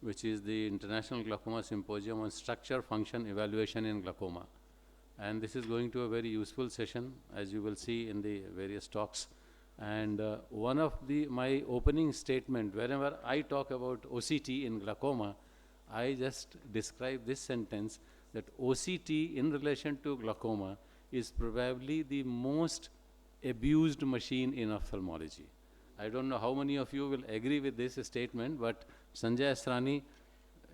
which is the International Glaucoma Symposium on Structure Function Evaluation in Glaucoma. And this is going to a very useful session, as you will see in the various talks. And one of my opening statement, whenever I talk about OCT in glaucoma, I just describe this sentence, that OCT in relation to glaucoma is probably the most abused machine in ophthalmology. I don't know how many of you will agree with this statement, but Sanjay Asrani,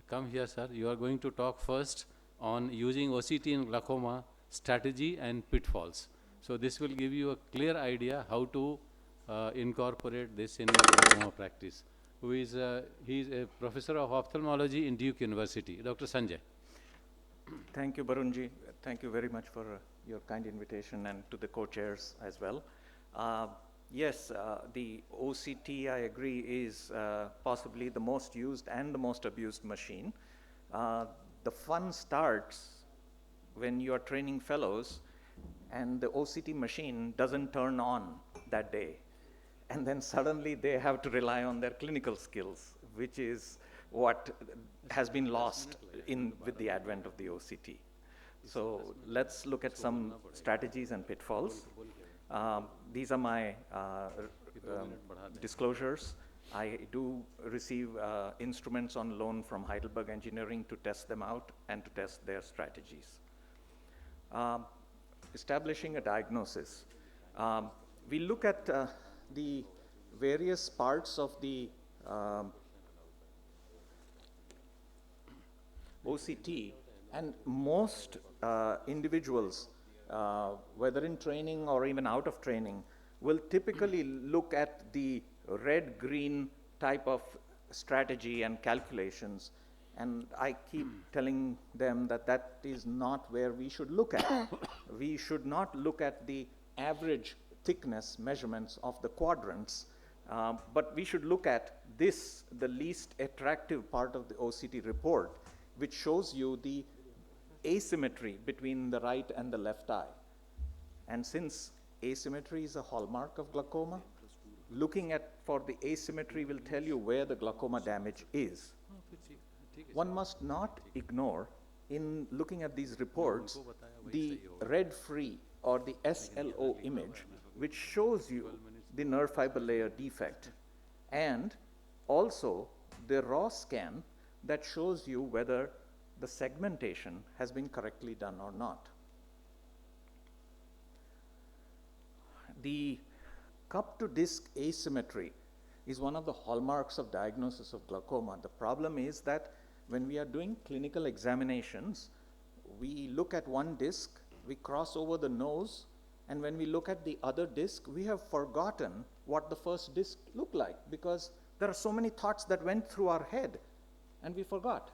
come here, sir. You are going to talk first on using OCT in glaucoma, strategy and pitfalls. So this will give you a clear idea how to incorporate this in your glaucoma practice. He's a professor of ophthalmology in Duke University. Dr. Sanjay. Thank you, Barunji. Thank you very much for your kind invitation, and to the co-chairs as well. Yes, the OCT, I agree, is possibly the most used and the most abused machine. The fun starts when you are training fellows and the OCT machine doesn't turn on that day. And then suddenly they have to rely on their clinical skills, which is what has been lost with the advent of the OCT. So let's look at some strategies and pitfalls. These are my disclosures. I do receive instruments on loan from Heidelberg Engineering to test them out and to test their strategies. Establishing a diagnosis. We look at the various parts of the OCT, and most individuals, whether in training or even out of training, will typically look at the red-green type of strategy and calculations. And I keep telling them that that is not where we should look at. We should not look at the average thickness measurements of the quadrants, but we should look at this, the least attractive part of the OCT report, which shows you the asymmetry between the right and the left eye. And since asymmetry is a hallmark of glaucoma, looking for the asymmetry will tell you where the glaucoma damage is. One must not ignore, in looking at these reports, the red-free or the SLO image, which shows you the nerve fiber layer defect, and also the raw scan that shows you whether the segmentation has been correctly done or not. The cup to disc asymmetry is one of the hallmarks of diagnosis of glaucoma. The problem is that when we are doing clinical examinations, we look at one disc, we cross over the nose, and when we look at the other disc, we have forgotten what the first disc looked like, because there are so many thoughts that went through our head, and we forgot.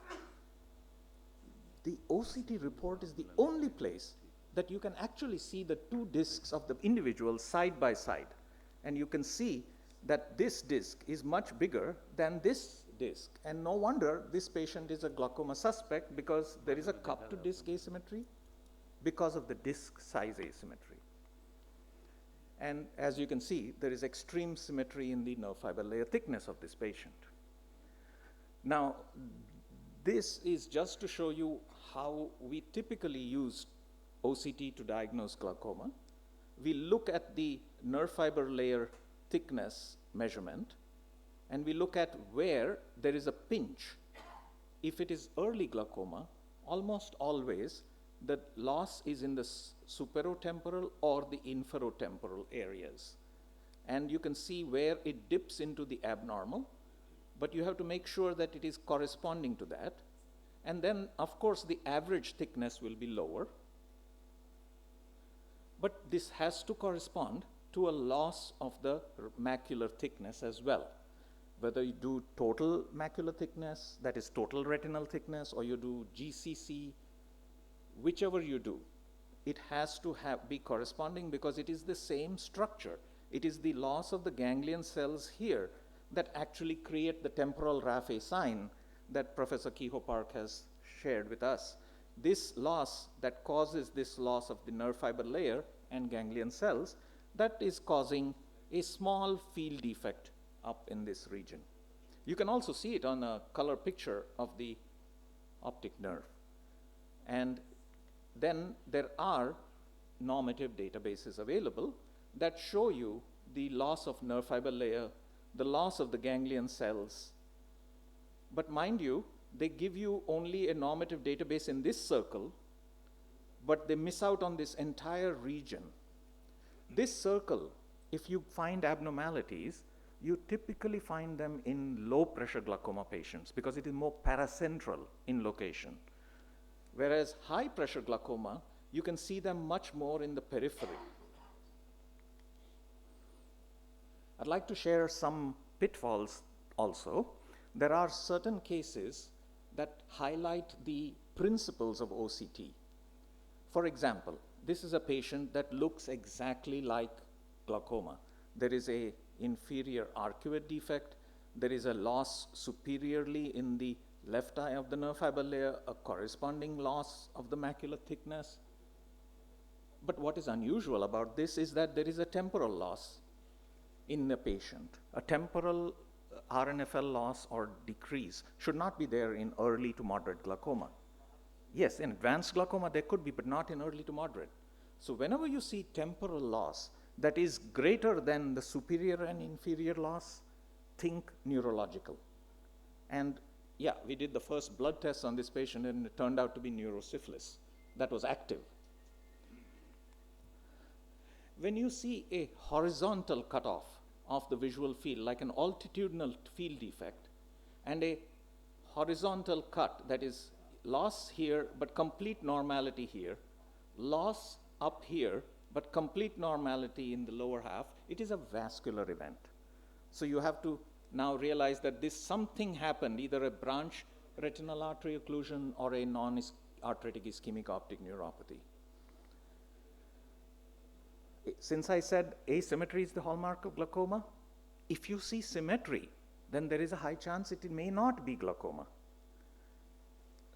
The OCT report is the only place that you can actually see the two discs of the individual side by side. And you can see that this disc is much bigger than this disc. And no wonder this patient is a glaucoma suspect, because there is a cup to disc asymmetry because of the disc size asymmetry. And as you can see, there is extreme symmetry in the nerve fiber layer thickness of this patient. Now, this is just to show you how we typically use OCT to diagnose glaucoma. We look at the nerve fiber layer thickness measurement, and we look at where there is a pinch. If it is early glaucoma, almost always the loss is in the superotemporal or the inferotemporal areas. And you can see where it dips into the abnormal, but you have to make sure that it is corresponding to that. And then, of course, the average thickness will be lower. But this has to correspond to a loss of the macular thickness as well. Whether you do total macular thickness, that is total retinal thickness, or you do GCC, whichever you do, it has to be corresponding, because it is the same structure. It is the loss of the ganglion cells here that actually create the temporal raphe sign that Professor Kehoe Park has shared with us. This loss that causes this loss of the nerve fiber layer and ganglion cells, that is causing a small field defect up in this region. You can also see it on a color picture of the optic nerve. And then there are normative databases available that show you the loss of nerve fiber layer, the loss of the ganglion cells. But mind you, they give you only a normative database in this circle, but they miss out on this entire region. This circle, if you find abnormalities, you typically find them in low pressure glaucoma patients because it is more paracentral in location. Whereas high pressure glaucoma, you can see them much more in the periphery. I'd like to share some pitfalls also. There are certain cases that highlight the principles of OCT. For example, this is a patient that looks exactly like glaucoma. There is an inferior arcuate defect. There is a loss superiorly in the left eye of the nerve fiber layer, a corresponding loss of the macular thickness. But what is unusual about this is that there is a temporal loss in the patient. A temporal RNFL loss or decrease should not be there in early to moderate glaucoma. Yes, in advanced glaucoma there could be, but not in early to moderate. So whenever you see temporal loss that is greater than the superior and inferior loss, think neurological. And yeah, we did the first blood test on this patient and it turned out to be neurosyphilis. That was active. When you see a horizontal cutoff of the visual field, like an altitudinal field defect, and a horizontal cut, that is loss here but complete normality here, loss up here but complete normality in the lower half, it is a vascular event. So you have to now realize that this something happened, either a branch retinal artery occlusion or a non-arthritic ischemic optic neuropathy. Since I said asymmetry is the hallmark of glaucoma, if you see symmetry, then there is a high chance it may not be glaucoma.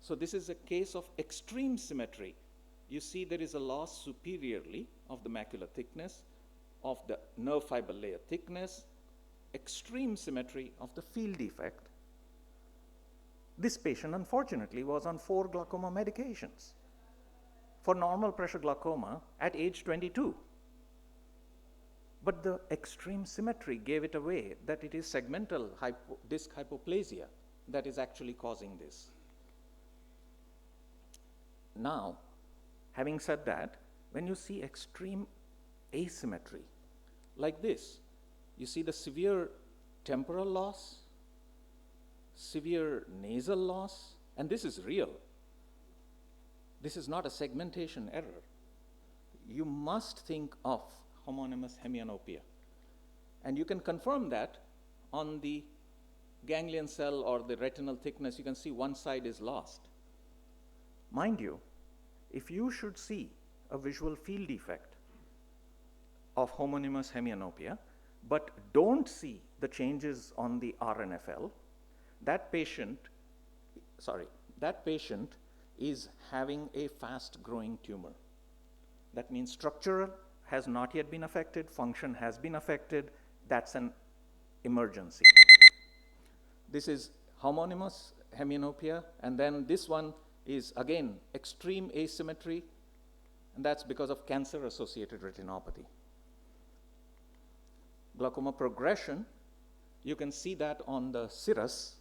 So this is a case of extreme symmetry. You see there is a loss superiorly of the macular thickness, of the nerve fiber layer thickness, extreme symmetry of the field defect. This patient, unfortunately, was on 4 glaucoma medications for normal pressure glaucoma at age 22. But the extreme symmetry gave it away that it is segmental disc hypoplasia that is actually causing this. Now, having said that, when you see extreme asymmetry like this, you see the severe temporal loss, severe nasal loss, and this is real. This is not a segmentation error. You must think of homonymous hemianopia. And you can confirm that on the ganglion cell or the retinal thickness. You can see one side is lost. Mind you, if you should see a visual field defect of homonymous hemianopia, but don't see the changes on the RNFL, that patient is having a fast-growing tumor. That means structural has not yet been affected, function has been affected, that's an emergency. This is homonymous hemianopia, and then this one is again extreme asymmetry, and that's because of cancer-associated retinopathy. Glaucoma progression, you can see that on the cirrus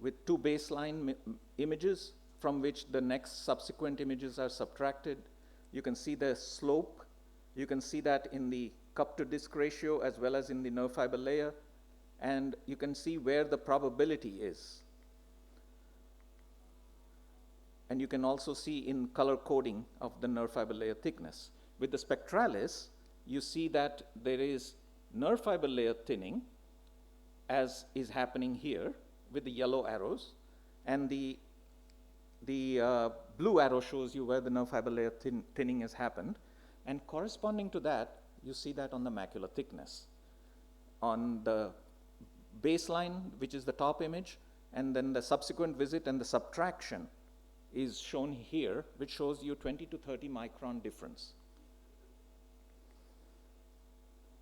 with 2 baseline images from which the next subsequent images are subtracted. You can see the slope. You can see that in the cup to disc ratio as well as in the nerve fiber layer, and you can see where the probability is. And you can also see in color coding of the nerve fiber layer thickness. With the spectralis, you see that there is nerve fiber layer thinning, as is happening here with the yellow arrows, and the blue arrow shows you where the nerve fiber layer thinning has happened. And corresponding to that, you see that on the macular thickness. On the baseline, which is the top image, and then the subsequent visit and the subtraction is shown here, which shows you 20 to 30 micron difference.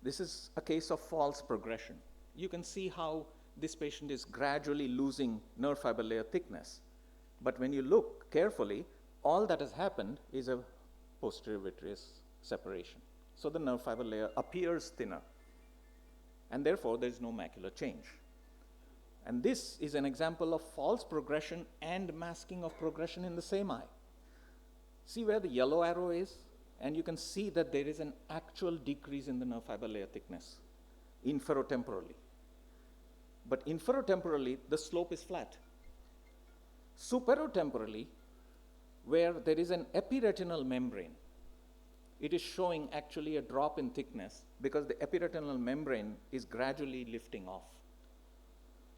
This is a case of false progression. You can see how this patient is gradually losing nerve fiber layer thickness. But when you look carefully, all that has happened is a posterior vitreous separation. So the nerve fiber layer appears thinner, and therefore there is no macular change. And this is an example of false progression and masking of progression in the same eye. See where the yellow arrow is? And you can see that there is an actual decrease in the nerve fiber layer thickness inferotemporally. But inferotemporally, the slope is flat. Superotemporally, where there is an epiretinal membrane, it is showing actually a drop in thickness because the epiretinal membrane is gradually lifting off.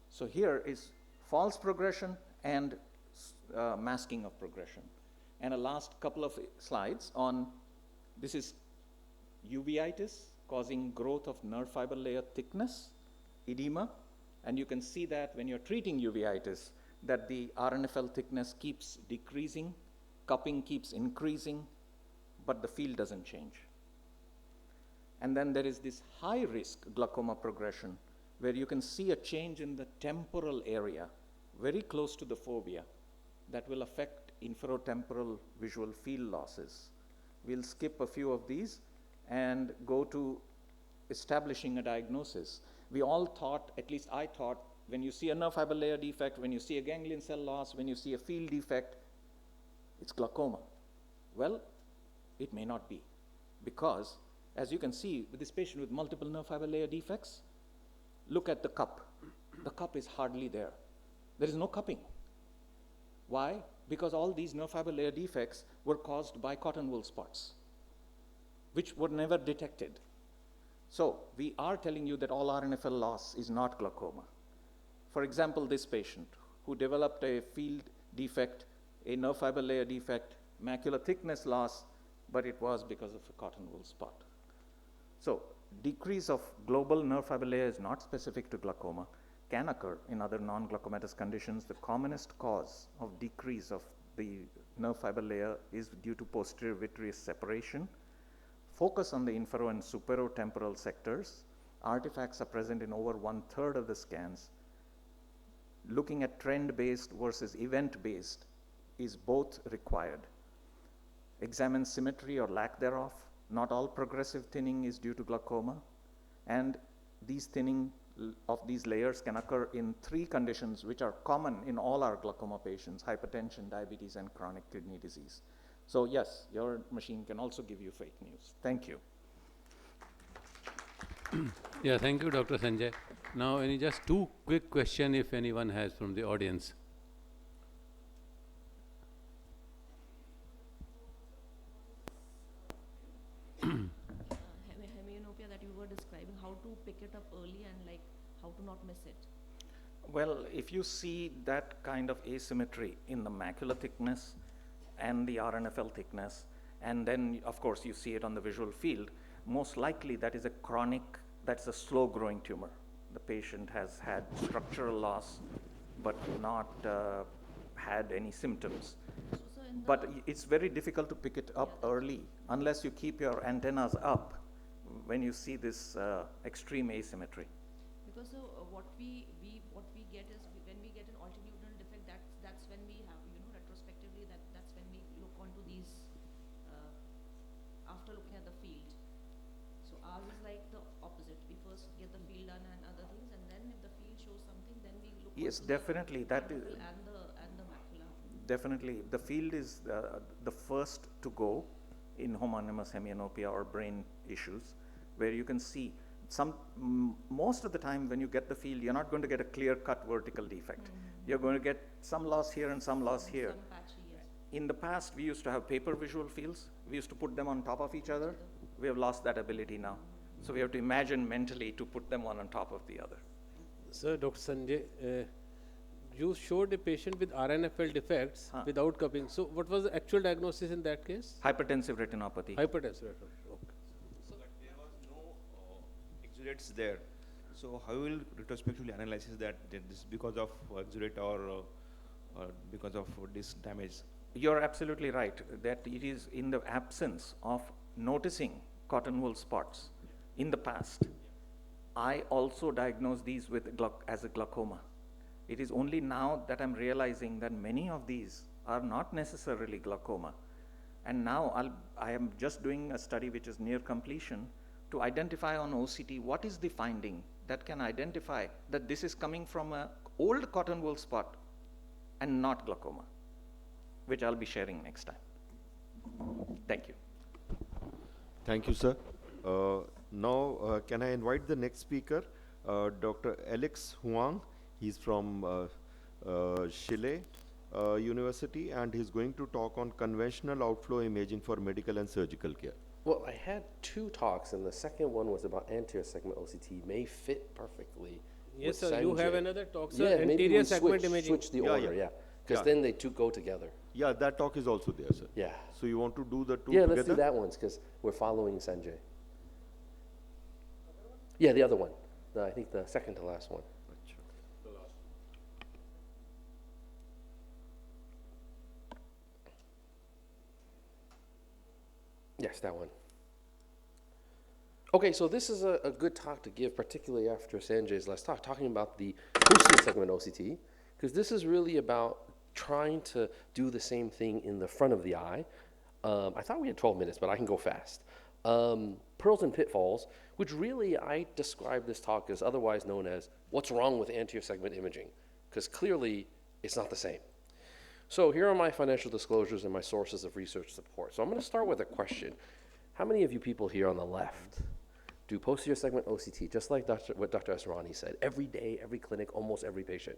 So here is false progression and masking of progression. And a last couple of slides on, this is uveitis causing growth of nerve fiber layer thickness, edema, and you can see that when you're treating uveitis, that the RNFL thickness keeps decreasing, cupping keeps increasing, but the field doesn't change. And then there is this high risk glaucoma progression where you can see a change in the temporal area, very close to the fovea, that will affect inferotemporal visual field losses. We'll skip a few of these and go to establishing a diagnosis. We all thought, at least I thought, when you see a nerve fiber layer defect, when you see a ganglion cell loss, when you see a field defect, it's glaucoma. Well, it may not be, because as you can see with this patient with multiple nerve fiber layer defects, look at the cup. The cup is hardly there. There is no cupping. Why? Because all these nerve fiber layer defects were caused by cotton wool spots, which were never detected. So we are telling you that all RNFL loss is not glaucoma. For example, this patient who developed a field defect, a nerve fiber layer defect, macular thickness loss, but it was because of a cotton wool spot. So decrease of global nerve fiber layer is not specific to glaucoma, can occur in other non-glaucomatous conditions. The commonest cause of decrease of the nerve fiber layer is due to posterior vitreous separation. Focus on the infero and superotemporal sectors. Artifacts are present in over 1/3 of the scans. Looking at trend-based versus event-based is both required. Examine symmetry or lack thereof. Not all progressive thinning is due to glaucoma, and these thinning of these layers can occur in 3 conditions which are common in all our glaucoma patients: hypertension, diabetes, and chronic kidney disease. So yes, your machine can also give you fake news. Thank you. Yeah, thank you, Dr. Sanjay. Now, just 2 quick questions if anyone has from the audience. Hemianopia that you were describing, how to pick it up early and like how to not miss it? Well, if you see that kind of asymmetry in the macular thickness and the RNFL thickness, and then of course you see it on the visual field, most likely that is a chronic, that's a slow growing tumor. The patient has had structural loss but not had any symptoms. But it's very difficult to pick it up early unless you keep your antennas up when you see this extreme asymmetry. Because what we get is when we get an altitudinal defect, that's when we have, retrospectively that's when we look onto these after looking at the field. So ours is like the opposite. We first get the field done and other things, and then if the field shows something, then we look. Yes, onto definitely. That is and the macula. definitely the field is the first to go in homonymous hemianopia or brain issues, where you can see most of the time when you get the field, you're not going to get a clear-cut vertical defect. You're going to get some loss here and some loss here. Some patchy, yes. In the past, we used to have paper visual fields. We used to put them on top of each other. We have lost that ability now. So we have to imagine mentally to put them one on top of the other. Sir, Dr. Sanjay, you showed a patient with RNFL defects without cupping. So what was the actual diagnosis in that case? Hypertensive retinopathy. Hypertensive. Okay. So there was no exudates there. So how will retrospectively analyze that this is because of exudate or because of this damage? You're absolutely right that it is in the absence of noticing cotton wool spots in the past. I also diagnose these with as a glaucoma. It is only now that I'm realizing that many of these are not necessarily glaucoma. And now I am just doing a study which is near completion to identify on OCT what is the finding that can identify that this is coming from an old cotton wool spot and not glaucoma, which I'll be sharing next time. Thank you. Thank you, sir. Now, can I invite the next speaker, Dr. Alex Huang. He's from Chile University, and he's going to talk on conventional outflow imaging for medical and surgical care. Well, I had 2 talks, and the second one was about anterior segment OCT. May fit perfectly. Yes, with sir. You have Sanjay. another talk, sir. Yeah, maybe Anterior we segment imaging. switch the order, yeah. Because then they 2 go together. Yeah, that talk is also there, sir. Yeah. So you want to do the 2 Yeah, together? let's do that one, because we're following Sanjay. Yeah, the other one. I think the second to last one. Yes, that one. Okay, so this is a good talk to give, particularly after Sanjay's last talk, talking about the posterior segment OCT, because this is really about trying to do the same thing in the front of the eye. I thought we had 12 minutes, but I can go fast. Pearls and pitfalls, which really I describe this talk as otherwise known as what's wrong with anterior segment imaging, because clearly it's not the same. So here are my financial disclosures and my sources of research support. So I'm going to start with a question. How many of you people here on the left do posterior segment OCT, just like what Dr. Asrani said, every day, every clinic, almost every patient?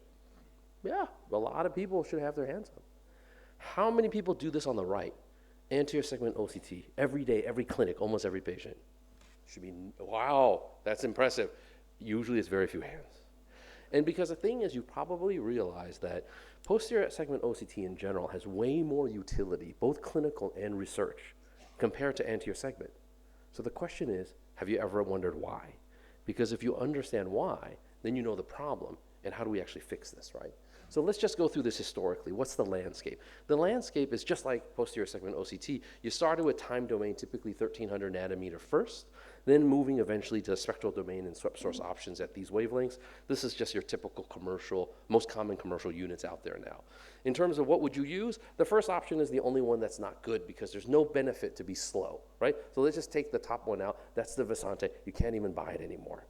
Yeah, a lot of people should have their hands up. How many people do this on the right? Anterior segment OCT, every day, every clinic, almost every patient. Should be, wow, that's impressive. Usually it's very few hands. And because the thing is, you probably realize that posterior segment OCT in general has way more utility, both clinical and research, compared to anterior segment. So the question is, have you ever wondered why? Because if you understand why, then you know the problem, and how do we actually fix this, right? So let's just go through this historically. What's the landscape? The landscape is just like posterior segment OCT. You started with time domain, typically 1300 nanometer first, then moving eventually to spectral domain and swept source options at these wavelengths. This is just your typical commercial, most common commercial units out there now. In terms of what would you use, the first option is the only one that's not good because there's no benefit to be slow, right? So let's just take the top one out. That's the Visante. You can't even buy it anymore.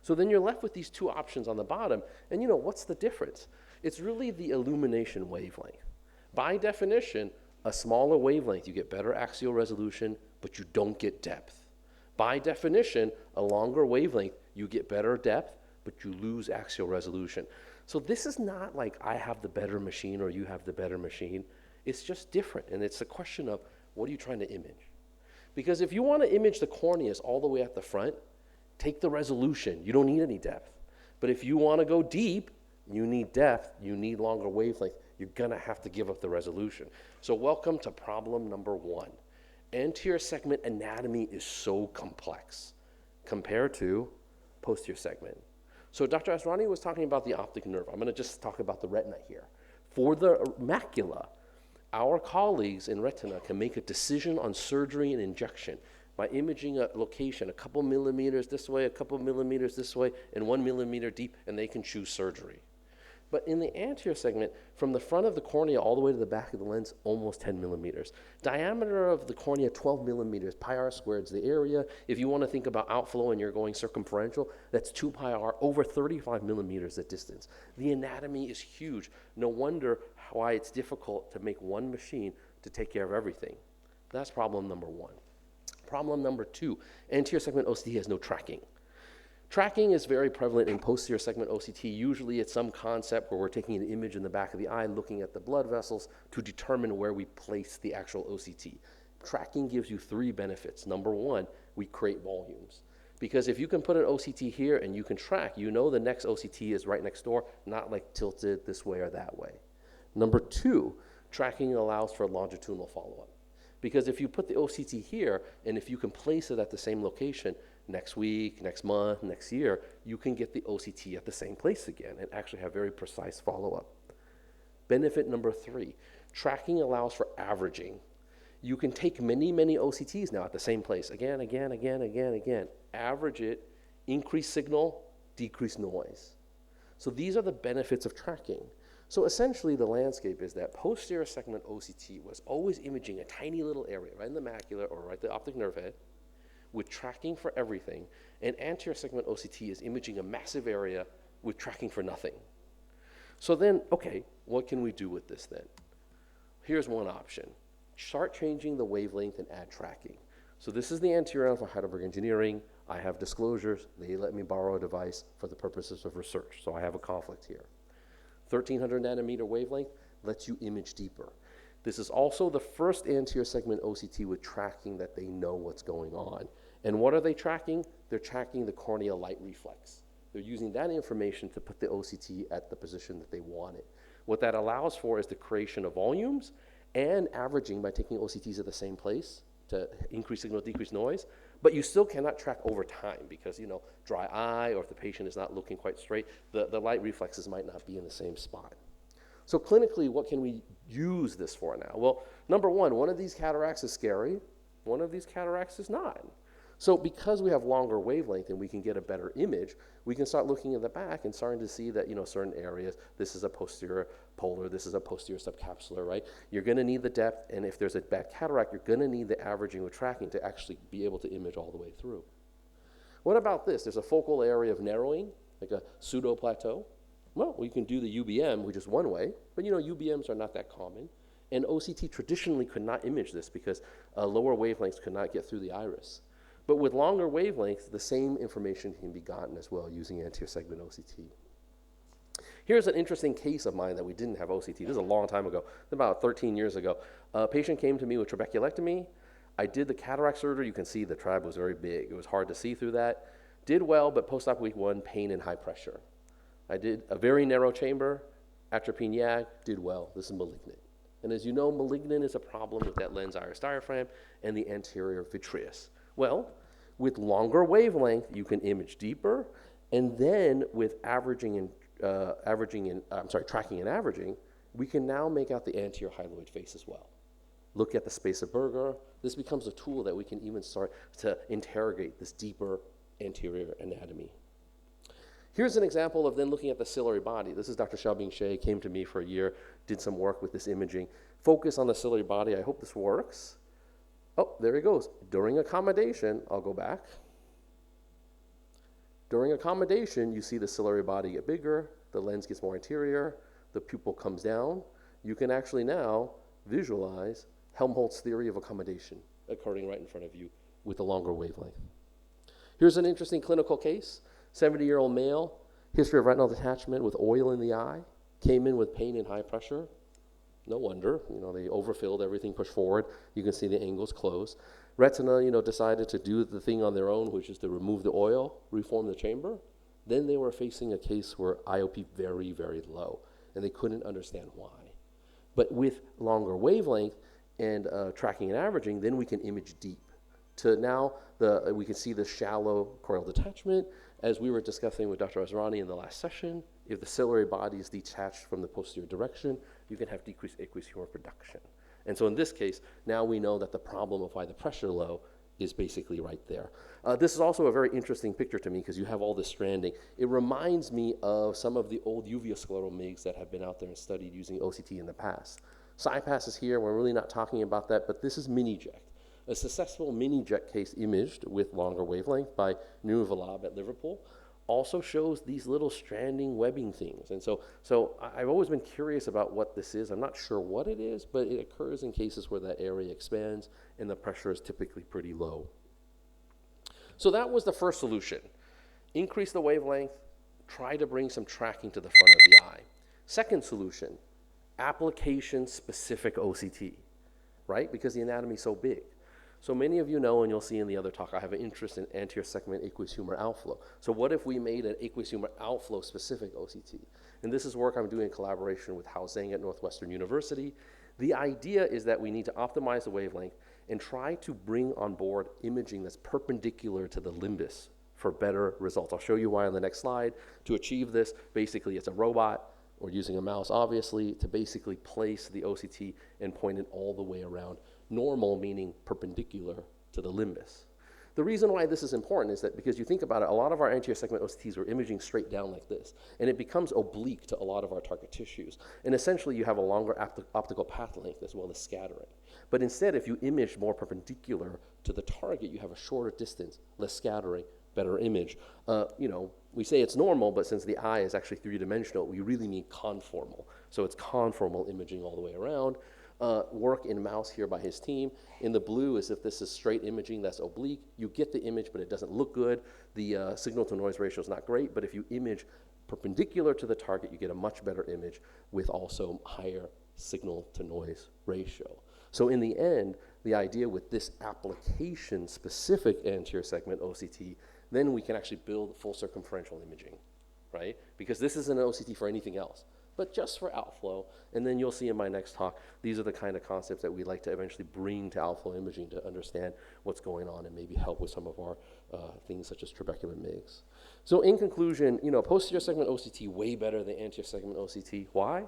So then you're left with these 2 options on the bottom, and you know, what's the difference? It's really the illumination wavelength. By definition, a smaller wavelength, you get better axial resolution, but you don't get depth. By definition, a longer wavelength, you get better depth, but you lose axial resolution. So this is not like I have the better machine or you have the better machine. It's just different, and it's a question of what are you trying to image? Because if you want to image the corneas all the way at the front, take the resolution. You don't need any depth. But if you want to go deep, you need depth, you need longer wavelength, you're going to have to give up the resolution. So welcome to problem number 1. Anterior segment anatomy is so complex compared to posterior segment. So Dr. Asrani was talking about the optic nerve. I'm going to just talk about the retina here. For the macula, our colleagues in retina can make a decision on surgery and injection by imaging a location a couple millimeters this way, a couple millimeters this way, and 1 millimeter deep, and they can choose surgery. But in the anterior segment, from the front of the cornea all the way to the back of the lens, almost 10 millimeters. Diameter of the cornea, 12 millimeters. Pi r squared is the area. If you want to think about outflow and you're going circumferential, that's 2 pi r, over 35 millimeters at distance. The anatomy is huge. No wonder why it's difficult to make one machine to take care of everything. That's problem number 1. Problem number 2, anterior segment OCT has no tracking. Tracking is very prevalent in posterior segment OCT. Usually it's some concept where we're taking an image in the back of the eye, looking at the blood vessels to determine where we place the actual OCT. Tracking gives you 3 benefits. Number 1, we create volumes. Because if you can put an OCT here and you can track, you know the next OCT is right next door, not like tilted this way or that way. Number 2, tracking allows for longitudinal follow-up. Because if you put the OCT here, and if you can place it at the same location, next week, next month, next year, you can get the OCT at the same place again and actually have very precise follow-up. Benefit number 3, tracking allows for averaging. You can take many, many OCTs now at the same place, again, average it, increase signal, decrease noise. So these are the benefits of tracking. So essentially the landscape is that posterior segment OCT was always imaging a tiny little area right in the macula or right the optic nerve head with tracking for everything, and anterior segment OCT is imaging a massive area with tracking for nothing. So then, okay, what can we do with this then? Here's one option. Start changing the wavelength and add tracking. So this is the anterior arm for Heidelberg Engineering. I have disclosures. They let me borrow a device for the purposes of research. So I have a conflict here. 1300 nanometer wavelength lets you image deeper. This is also the first anterior segment OCT with tracking that they know what's going on. And what are they tracking? They're tracking the corneal light reflex. They're using that information to put the OCT at the position that they want it. What that allows for is the creation of volumes and averaging by taking OCTs at the same place to increase signal, decrease noise, but you still cannot track over time because, you know, dry eye or if the patient is not looking quite straight, the light reflexes might not be in the same spot. So clinically, what can we use this for now? Well, number one of these cataracts is scary, one of these cataracts is not. So because we have longer wavelength and we can get a better image, we can start looking in the back and starting to see that, you know, certain areas, this is a posterior polar, this is a posterior subcapsular, right? You're gonna need the depth, and if there's a bad cataract, you're gonna need the averaging with tracking to actually be able to image all the way through. What about this? There's a focal area of narrowing, like a pseudo plateau. Well, we can do the UBM, which is one way, but you know, UBMs are not that common. And OCT traditionally could not image this because lower wavelengths could not get through the iris. But with longer wavelengths, the same information can be gotten as well using anterior segment OCT. Here's an interesting case of mine that we didn't have OCT. This is a long time ago, about 13 years ago. A patient came to me with trabeculectomy. I did the cataract surgery. You can see the trab was very big. It was hard to see through that. Did well, but post-op week 1, pain and high pressure. I did a very narrow chamber, atropine YAG, did well. This is malignant. And as you know, malignant is a problem with that lens iris diaphragm and the anterior vitreous. Well, with longer wavelength, you can image deeper, and then with tracking and averaging, we can now make out the anterior hyaloid face as well. Look at the space of Berger. This becomes a tool that we can even start to interrogate this deeper anterior anatomy. Here's an example of then looking at the ciliary body. This is Dr. Xiaobing Xie, came to me for a year, did some work with this imaging. Focus on the ciliary body. I hope this works. Oh, there he goes. During accommodation, I'll go back. During accommodation, you see the ciliary body get bigger, the lens gets more anterior, the pupil comes down. You can actually now visualize Helmholtz theory of accommodation occurring right in front of you with a longer wavelength. Here's an interesting clinical case. 70-year-old male, history of retinal detachment with oil in the eye, came in with pain and high pressure. No wonder, you know, they overfilled, everything pushed forward. You can see the angles close. Retina, you know, decided to do the thing on their own, which is to remove the oil, reform the chamber. Then they were facing a case where IOP very, very low, and they couldn't understand why. But with longer wavelength and tracking and averaging, then we can image deep. To now, we can see the shallow choroidal detachment. As we were discussing with Dr. Azrani in the last session, if the ciliary body is detached from the posterior direction, you can have decreased aqueous humor production. And so in this case, now we know that the problem of why the pressure low is basically right there. This is also a very interesting picture to me because you have all this stranding. It reminds me of some of the old uveoscleral MIGs that have been out there and studied using OCT in the past. SciPass is here, we're really not talking about that, but this is mini-ject. A successful mini-ject case imaged with longer wavelength by Nuvalab at Liverpool also shows these little stranding webbing things. And so I've always been curious about what this is. I'm not sure what it is, but it occurs in cases where that area expands and the pressure is typically pretty low. So that was the first solution. Increase the wavelength, try to bring some tracking to the front of the eye. Second solution, application-specific OCT, right? Because the anatomy is so big. So many of you know, and you'll see in the other talk, I have an interest in anterior segment aqueous humor outflow. So what if we made an aqueous humor outflow specific OCT? And this is work I'm doing in collaboration with Hao Zhang at Northwestern University. The idea is that we need to optimize the wavelength and try to bring on board imaging that's perpendicular to the limbus for better results. I'll show you why on the next slide. To achieve this, basically it's a robot, or using a mouse obviously, to basically place the OCT and point it all the way around. Normal meaning perpendicular to the limbus. The reason why this is important is that because you think about it, a lot of our anterior segment OCTs are imaging straight down like this, and it becomes oblique to a lot of our target tissues. And essentially, you have a longer optical path length as well as scattering. But instead, if you image more perpendicular to the target, you have a shorter distance, less scattering, better image. You know, we say it's normal, but since the eye is actually three-dimensional, we really mean conformal. So it's conformal imaging all the way around. Work in mouse here by his team. In the blue is if this is straight imaging that's oblique. You get the image, but it doesn't look good. The signal-to-noise ratio is not great, but if you image perpendicular to the target, you get a much better image with also higher signal-to-noise ratio. So in the end, the idea with this application-specific anterior segment OCT, then we can actually build full circumferential imaging, right? Because this isn't an OCT for anything else, but just for outflow. And then you'll see in my next talk, these are the kind of concepts that we'd like to eventually bring to outflow imaging to understand what's going on and maybe help with some of our things such as trabecular MIGS. So in conclusion, you know, posterior segment OCT way better than anterior segment OCT. Why?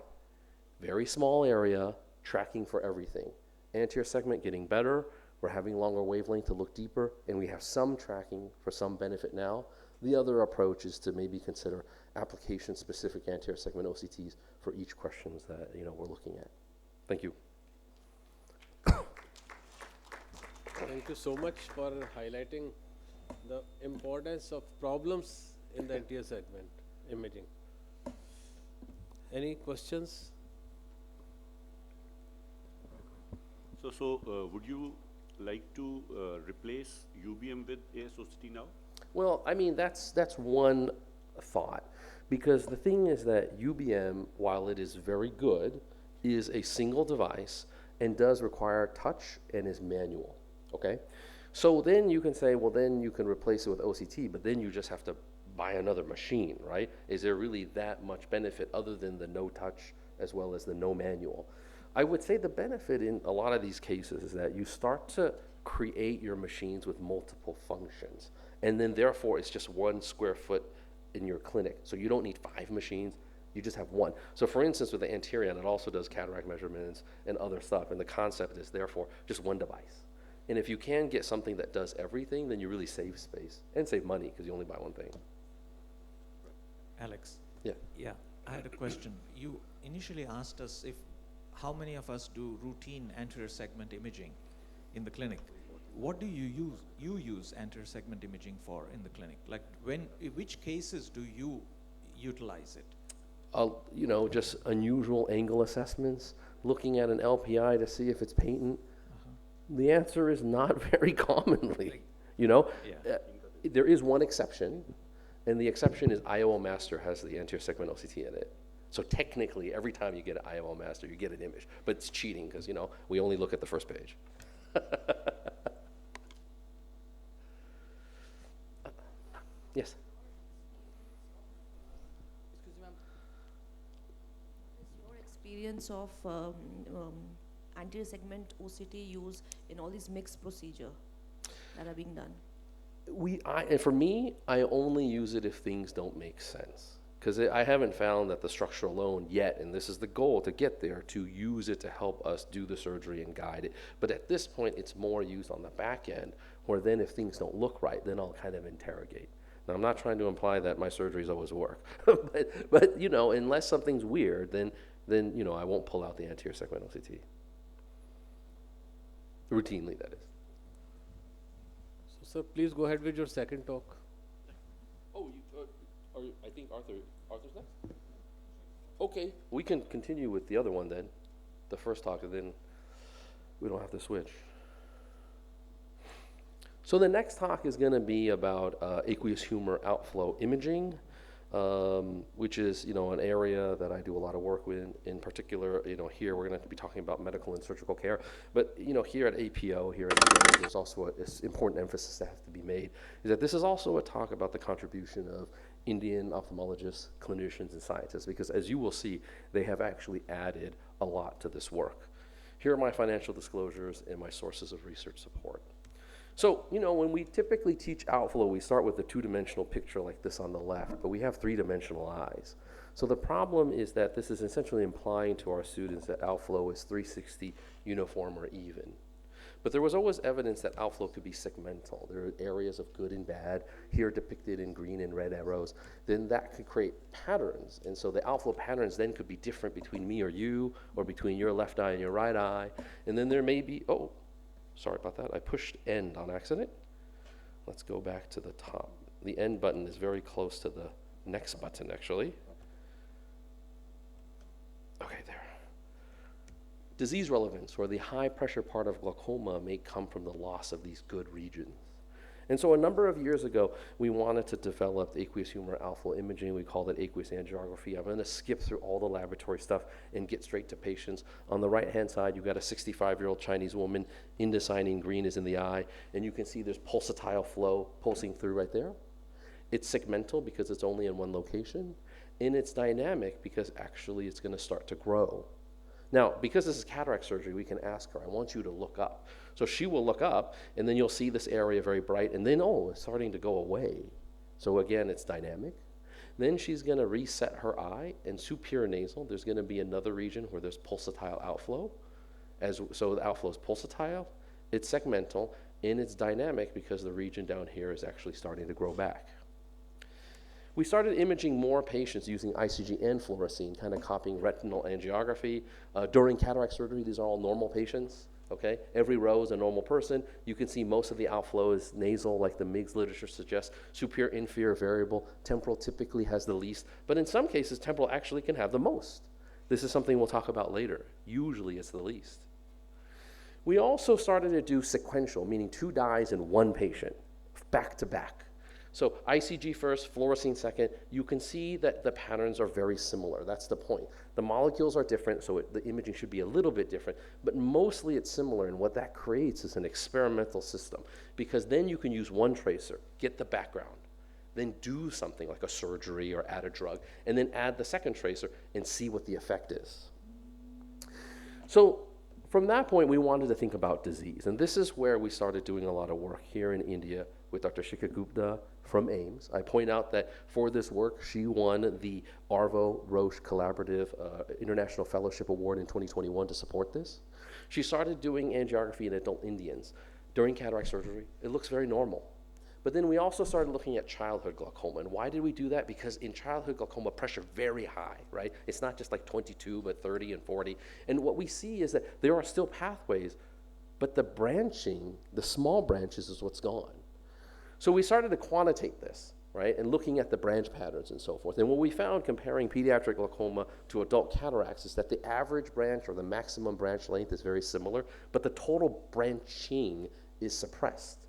Very small area, tracking for everything. Anterior segment getting better, we're having longer wavelength to look deeper, and we have some tracking for some benefit now. The other approach is to maybe consider application-specific anterior segment OCTs for each questions that we're looking at. Thank you. Thank you so much for highlighting the importance of problems in the anterior segment imaging. Any questions? So, would you like to replace UBM with AIOS-OCT now? Well, I mean, that's one thought, because the thing is that UBM, while it is very good, is a single device and does require touch and is manual, okay? So then you can say, well, then you can replace it with OCT, but then you just have to buy another machine, right? Is there really that much benefit other than the no touch as well as the no manual? I would say the benefit in a lot of these cases is that you start to create your machines with multiple functions, and then therefore it's just 1 square foot in your clinic. So you don't need 5 machines, you just have 1. So for instance, with the Anterion, it also does cataract measurements and other stuff, and the concept is therefore just 1 device. And if you can get something that does everything, then you really save space and save money because you only buy 1 thing. Alex. Yeah. Yeah, I had a question. You initially asked us how many of us do routine anterior segment imaging in the clinic. What do you use anterior segment imaging for in the clinic? Like in which cases do you utilize it? Just unusual angle assessments, looking at an LPI to see if it's patent. The answer is not very commonly, Yeah. There is one exception, and the exception is IOL Master has the anterior segment OCT in it. So technically, every time you get an IOL Master, you get an image. But it's cheating because, we only look at the first page. Yes? Excuse me, ma'am. What is your experience of anterior segment OCT use in all these mixed procedure that are being done? And for me, I only use it if things don't make sense. Because I haven't found that the structure alone yet, and this is the goal to get there, to use it to help us do the surgery and guide it. But at this point, it's more used on the back end, where then if things don't look right, then I'll kind of interrogate. Now, I'm not trying to imply that my surgeries always work, but unless something's weird, then I won't pull out the anterior segment OCT. Routinely, that is. So, sir, please go ahead with your second talk. Oh, I think Arthur's next? Okay, we can continue with the other one then, the first talk, and then we don't have to switch. So the next talk is going to be about aqueous humor outflow imaging, which is an area that I do a lot of work with. In particular, here we're going to be talking about medical and surgical care. But here at APO, here at AIOS, there's also an important emphasis that has to be made, is that this is also a talk about the contribution of Indian ophthalmologists, clinicians, and scientists, because as you will see, they have actually added a lot to this work. Here are my financial disclosures and my sources of research support. So, when we typically teach outflow, we start with a 2-dimensional picture like this on the left, but we have 3-dimensional eyes. So the problem is that this is essentially implying to our students that outflow is 360 uniform or even. But there was always evidence that outflow could be segmental. There are areas of good and bad, here depicted in green and red arrows. Then that could create patterns. And so the outflow patterns then could be different between me or you, or between your left eye and your right eye. And then there may be, oh, sorry about that, I pushed end on accident. Let's go back to the top. The end button is very close to the next button, actually. Okay, there. Disease relevance, or the high pressure part of glaucoma, may come from the loss of these good regions. And so a number of years ago, we wanted to develop aqueous humor outflow imaging. We called it aqueous angiography. I'm going to skip through all the laboratory stuff and get straight to patients. On the right-hand side, you've got a 65-year-old Chinese woman. Indocyanine green is in the eye, and you can see there's pulsatile flow pulsing through right there. It's segmental because it's only in one location, and it's dynamic because actually it's going to start to grow. Now, because this is cataract surgery, we can ask her, I want you to look up. So she will look up, and then you'll see this area very bright, and then, oh, it's starting to go away. So again, it's dynamic. Then she's going to reset her eye, and superior nasal, there's going to be another region where there's pulsatile outflow. So the outflow is pulsatile, it's segmental, and it's dynamic because the region down here is actually starting to grow back. We started imaging more patients using ICG and fluorescein, kind of copying retinal angiography. During cataract surgery, these are all normal patients, okay? Every row is a normal person. You can see most of the outflow is nasal, like the MIGS literature suggests. Superior, inferior, variable. Temporal typically has the least, but in some cases, temporal actually can have the most. This is something we'll talk about later. Usually it's the least. We also started to do sequential, meaning 2 dyes in one patient, back to back. So ICG first, fluorescein second. You can see that the patterns are very similar. That's the point. The molecules are different, so the imaging should be a little bit different, but mostly it's similar, and what that creates is an experimental system, because then you can use one tracer, get the background, then do something like a surgery or add a drug, and then add the second tracer and see what the effect is. So from that point, we wanted to think about disease, and this is where we started doing a lot of work here in India with Dr. Shikha Gupta from AIMS. I point out that for this work, she won the Arvo-Roche Collaborative International Fellowship Award in 2021 to support this. She started doing angiography in adult Indians. During cataract surgery, it looks very normal. But then we also started looking at childhood glaucoma. And why did we do that? Because in childhood glaucoma, pressure very high, right? It's not just like 22, but 30 and 40. And what we see is that there are still pathways, but the branching, the small branches is what's gone. So we started to quantitate this, right, and looking at the branch patterns and so forth. And what we found comparing pediatric glaucoma to adult cataracts is that the average branch or the maximum branch length is very similar, but the total branching is suppressed.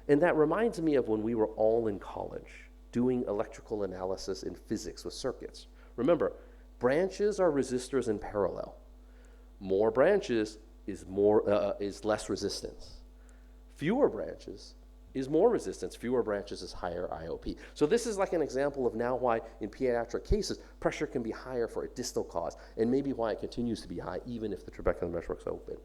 And that reminds me of when we were all in college doing electrical analysis in physics with circuits. Remember, branches are resistors in parallel. More branches is less resistance. Fewer branches is more resistance, fewer branches is higher IOP. So this is like an example of now why in pediatric cases, pressure can be higher for a distal cause, and maybe why it continues to be high even if the trabecular meshwork's open.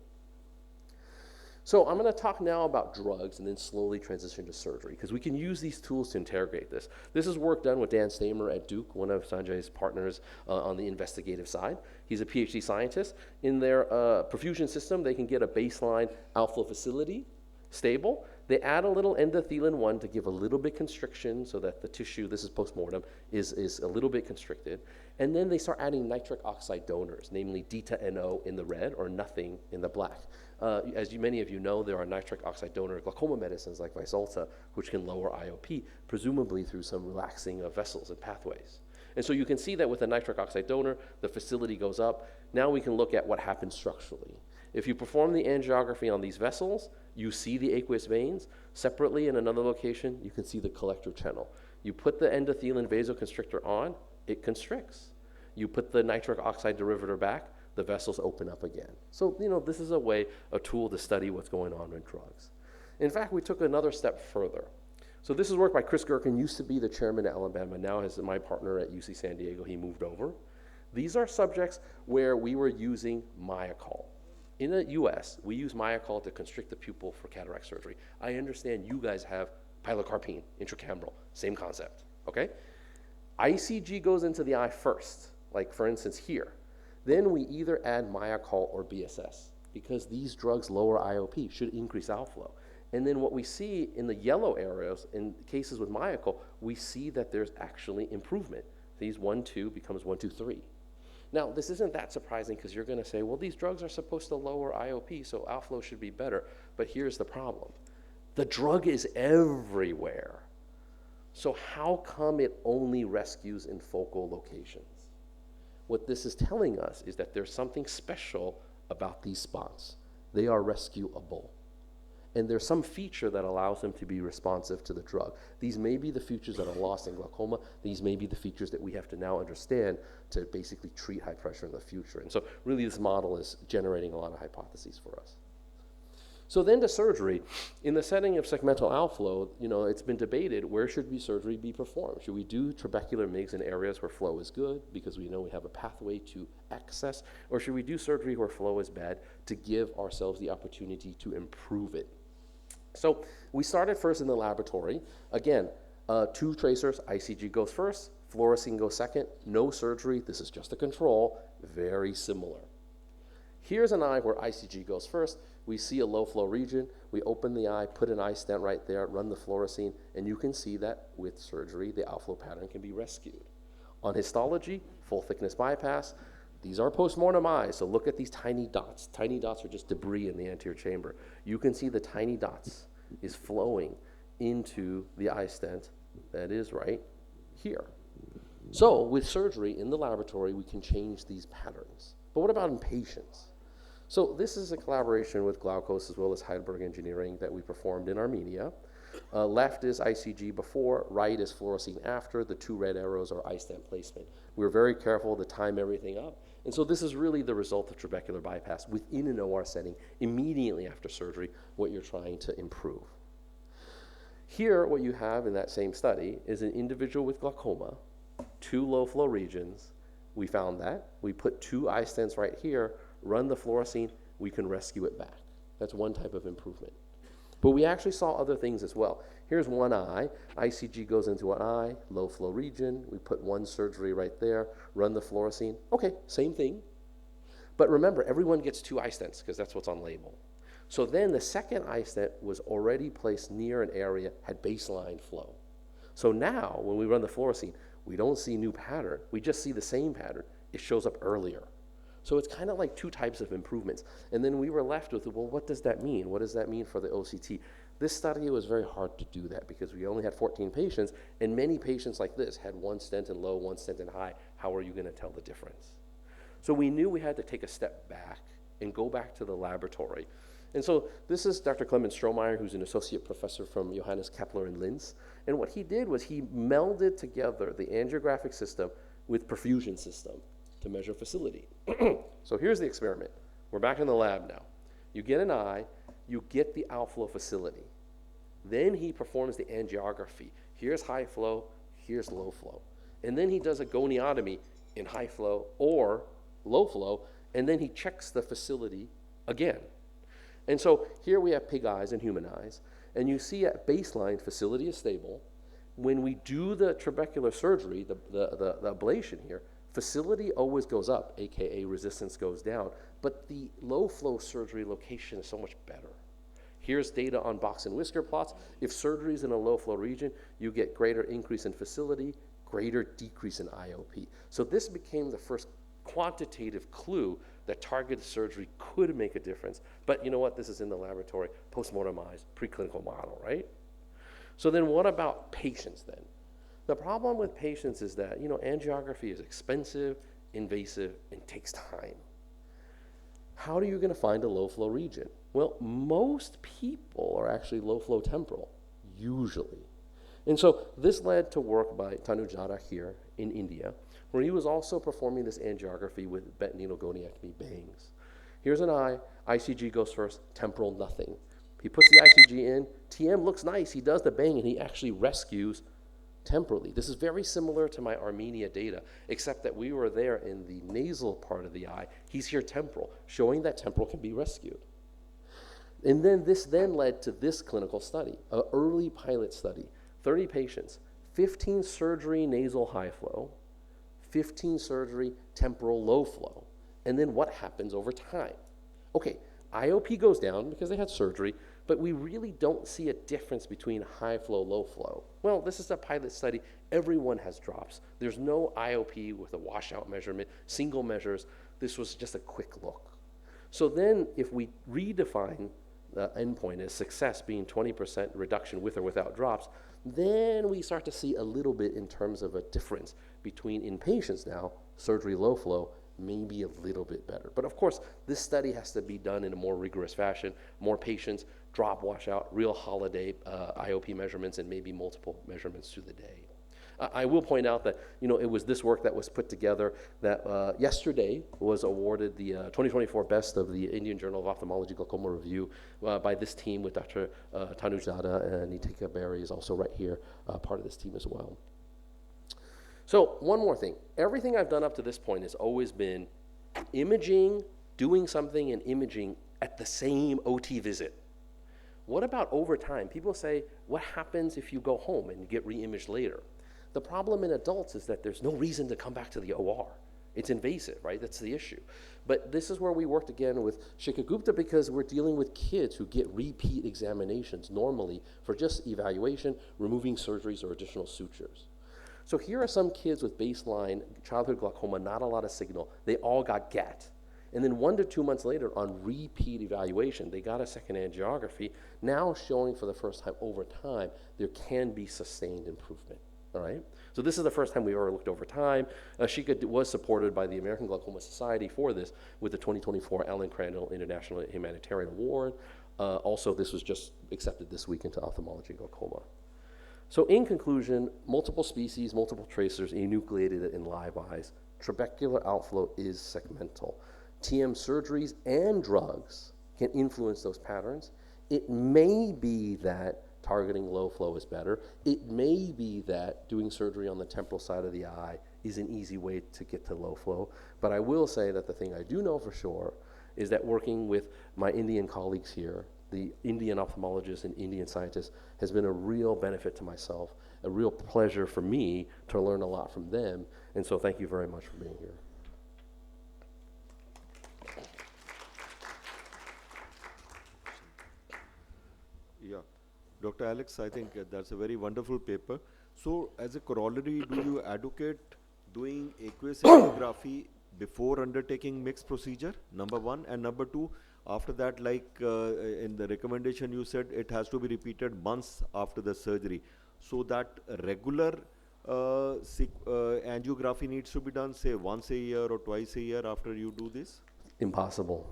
So I'm going to talk now about drugs and then slowly transition to surgery, because we can use these tools to interrogate this. This is work done with Dan Stamer at Duke, one of Sanjay's partners on the investigative side. He's a PhD scientist. In their perfusion system, they can get a baseline outflow facility, stable. They add a little endothelin-1 to give a little bit constriction so that the tissue, this is postmortem, is a little bit constricted. And then they start adding nitric oxide donors, namely DTA-NO in the red or nothing in the black. As many of you know, there are nitric oxide donor glaucoma medicines like Vyzulta, which can lower IOP, presumably through some relaxing of vessels and pathways. And so you can see that with a nitric oxide donor, the facility goes up. Now we can look at what happens structurally. If you perform the angiography on these vessels, you see the aqueous veins. Separately in another location, you can see the collector channel. You put the endothelin vasoconstrictor on, it constricts. You put the nitric oxide derivative back, the vessels open up again. So, this is a tool to study what's going on with drugs. In fact, we took another step further. So this is work by Chris Gerken, used to be the chairman at Alabama, now is my partner at UC San Diego, he moved over. These are subjects where we were using Myocol. In the US, we use Myocol to constrict the pupil for cataract surgery. I understand you guys have pilocarpine, intracameral, same concept, okay? ICG goes into the eye first, like for instance here. Then we either add Myocol or BSS. because these drugs lower IOP, should increase outflow. And then what we see in the yellow areas, in cases with myoclonic, we see that there's actually improvement. These 1, 2 becomes 1, 2, 3. Now, this isn't that surprising because you're going to say, well, these drugs are supposed to lower IOP, so outflow should be better. But here's the problem. The drug is everywhere. So how come it only rescues in focal locations? What this is telling us is that there's something special about these spots. They are rescuable. And there's some feature that allows them to be responsive to the drug. These may be the features that are lost in glaucoma. These may be the features that we have to now understand to basically treat high pressure in the future. And so really this model is generating a lot of hypotheses for us. So then to surgery. In the setting of segmental outflow, it's been debated, where should surgery be performed? Should we do trabecular MIGS in areas where flow is good because we know we have a pathway to access? Or should we do surgery where flow is bad to give ourselves the opportunity to improve it? So we started first in the laboratory. Again, 2 tracers, ICG goes first, fluorescein goes second, no surgery, this is just a control, very similar. Here's an eye where ICG goes first. We see a low flow region. We open the eye, put an eye stent right there, run the fluorescein, and you can see that with surgery, the outflow pattern can be rescued. On histology, full thickness bypass. These are postmortem eyes, so look at these tiny dots. Tiny dots are just debris in the anterior chamber. You can see the tiny dots is flowing into the eye stent that is right here. So with surgery in the laboratory, we can change these patterns. But what about in patients? So this is a collaboration with Glaukos as well as Heidelberg Engineering that we performed in Armenia. Left is ICG before, right is fluorescein after. The 2 red arrows are eye stent placement. We were very careful to time everything up. And so this is really the result of trabecular bypass within an OR setting immediately after surgery, what you're trying to improve. Here, what you have in that same study is an individual with glaucoma, 2 low flow regions. We found that. We put 2 eye stents right here, run the fluorescein, we can rescue it back. That's one type of improvement. But we actually saw other things as well. Here's one eye. ICG goes into an eye, low flow region. We put 1 surgery right there, run the fluorescein. Okay, same thing. But remember, everyone gets 2 eye stents because that's what's on label. So then the second eye stent was already placed near an area, had baseline flow. So now when we run the fluorescein, we don't see new pattern. We just see the same pattern. It shows up earlier. So it's kind of like 2 types of improvements. And then we were left with, well, what does that mean? What does that mean for the OCT? This study was very hard to do that because we only had 14 patients, and many patients like this had 1 stent in low, 1 stent in high. How are you going to tell the difference? So we knew we had to take a step back and go back to the laboratory. And so this is Dr. Clemens Strohmeyer, who's an associate professor from Johannes Kepler in Linz. And what he did was he melded together the angiographic system with perfusion system to measure facility. So here's the experiment. We're back in the lab now. You get an eye, you get the outflow facility. Then he performs the angiography. Here's high flow, here's low flow. And then he does a goniotomy in high flow or low flow, and then he checks the facility again. And so here we have pig eyes and human eyes, and you see at baseline facility is stable. When we do the trabecular surgery, the ablation here, facility always goes up, AKA resistance goes down, but the low flow surgery location is so much better. Here's data on box and whisker plots. If surgery is in a low flow region, you get greater increase in facility, greater decrease in IOP. So this became the first quantitative clue that targeted surgery could make a difference. But you know what? This is in the laboratory, postmortem eyes, preclinical model, right? So then what about patients then? The problem with patients is that, angiography is expensive, invasive, and takes time. How are you going to find a low flow region? Well, most people are actually low flow temporal, usually. And so this led to work by Tanujara here in India, where he was also performing this angiography with needle goniectomy bangs. Here's an eye, ICG goes first, temporal nothing. He puts the ICG in, TM looks nice, he does the bang, and he actually rescues temporally. This is very similar to my Armenia data, except that we were there in the nasal part of the eye. He's here temporal, showing that temporal can be rescued. And then this then led to this clinical study, an early pilot study, 30 patients, 15 surgery nasal high flow, 15 surgery temporal low flow, and then what happens over time. Okay, IOP goes down because they had surgery, but we really don't see a difference between high flow, low flow. Well, this is a pilot study. Everyone has drops. There's no IOP with a washout measurement, single measures. This was just a quick look. So then if we redefine the endpoint as success being 20% reduction with or without drops, then we start to see a little bit in terms of a difference between in patients now, surgery low flow, maybe a little bit better. But of course, this study has to be done in a more rigorous fashion, more patients, drop washout, real holiday IOP measurements, and maybe multiple measurements through the day. I will point out that, you know, it was this work that was put together that yesterday was awarded the 2024 Best of the Indian Journal of Ophthalmology Glaucoma Review by this team with Dr. Tanuj Dada, and Nitika Berry is also right here, part of this team as well. So one more thing. Everything I've done up to this point has always been imaging, doing something and imaging at the same OT visit. What about over time? People say, what happens if you go home and you get re-imaged later? The problem in adults is that there's no reason to come back to the OR. It's invasive, right? That's the issue. But this is where we worked again with Shikhar Gupta, because we're dealing with kids who get repeat examinations normally for just evaluation, removing surgeries or additional sutures. So here are some kids with baseline childhood glaucoma, not a lot of signal. They all got GAT. And then 1 to 2 months later on repeat evaluation, they got a second angiography, now showing for the first time over time there can be sustained improvement. All right? So this is the first time we ever looked over time. Shika was supported by the American Glaucoma Society for this with the 2024 Alan Crandall International Humanitarian Award. Also, this was just accepted this week into ophthalmology glaucoma. So in conclusion, multiple species, multiple tracers, enucleated in live eyes. Trabecular outflow is segmental. TM surgeries and drugs can influence those patterns. It may be that targeting low flow is better. It may be that doing surgery on the temporal side of the eye is an easy way to get to low flow. But I will say that the thing I do know for sure is that working with my Indian colleagues here, the Indian ophthalmologists and Indian scientists, has been a real benefit to myself, a real pleasure for me to learn a lot from them. And so thank you very much for being here. Yeah. Dr. Alex, I think that's a very wonderful paper. So as a corollary, do you advocate doing aqueous angiography before undertaking mixed procedure, number one? And number two, after that, like in the recommendation you said, it has to be repeated months after the surgery. So that regular angiography needs to be done, say, once a year or twice a year after you do this? Impossible.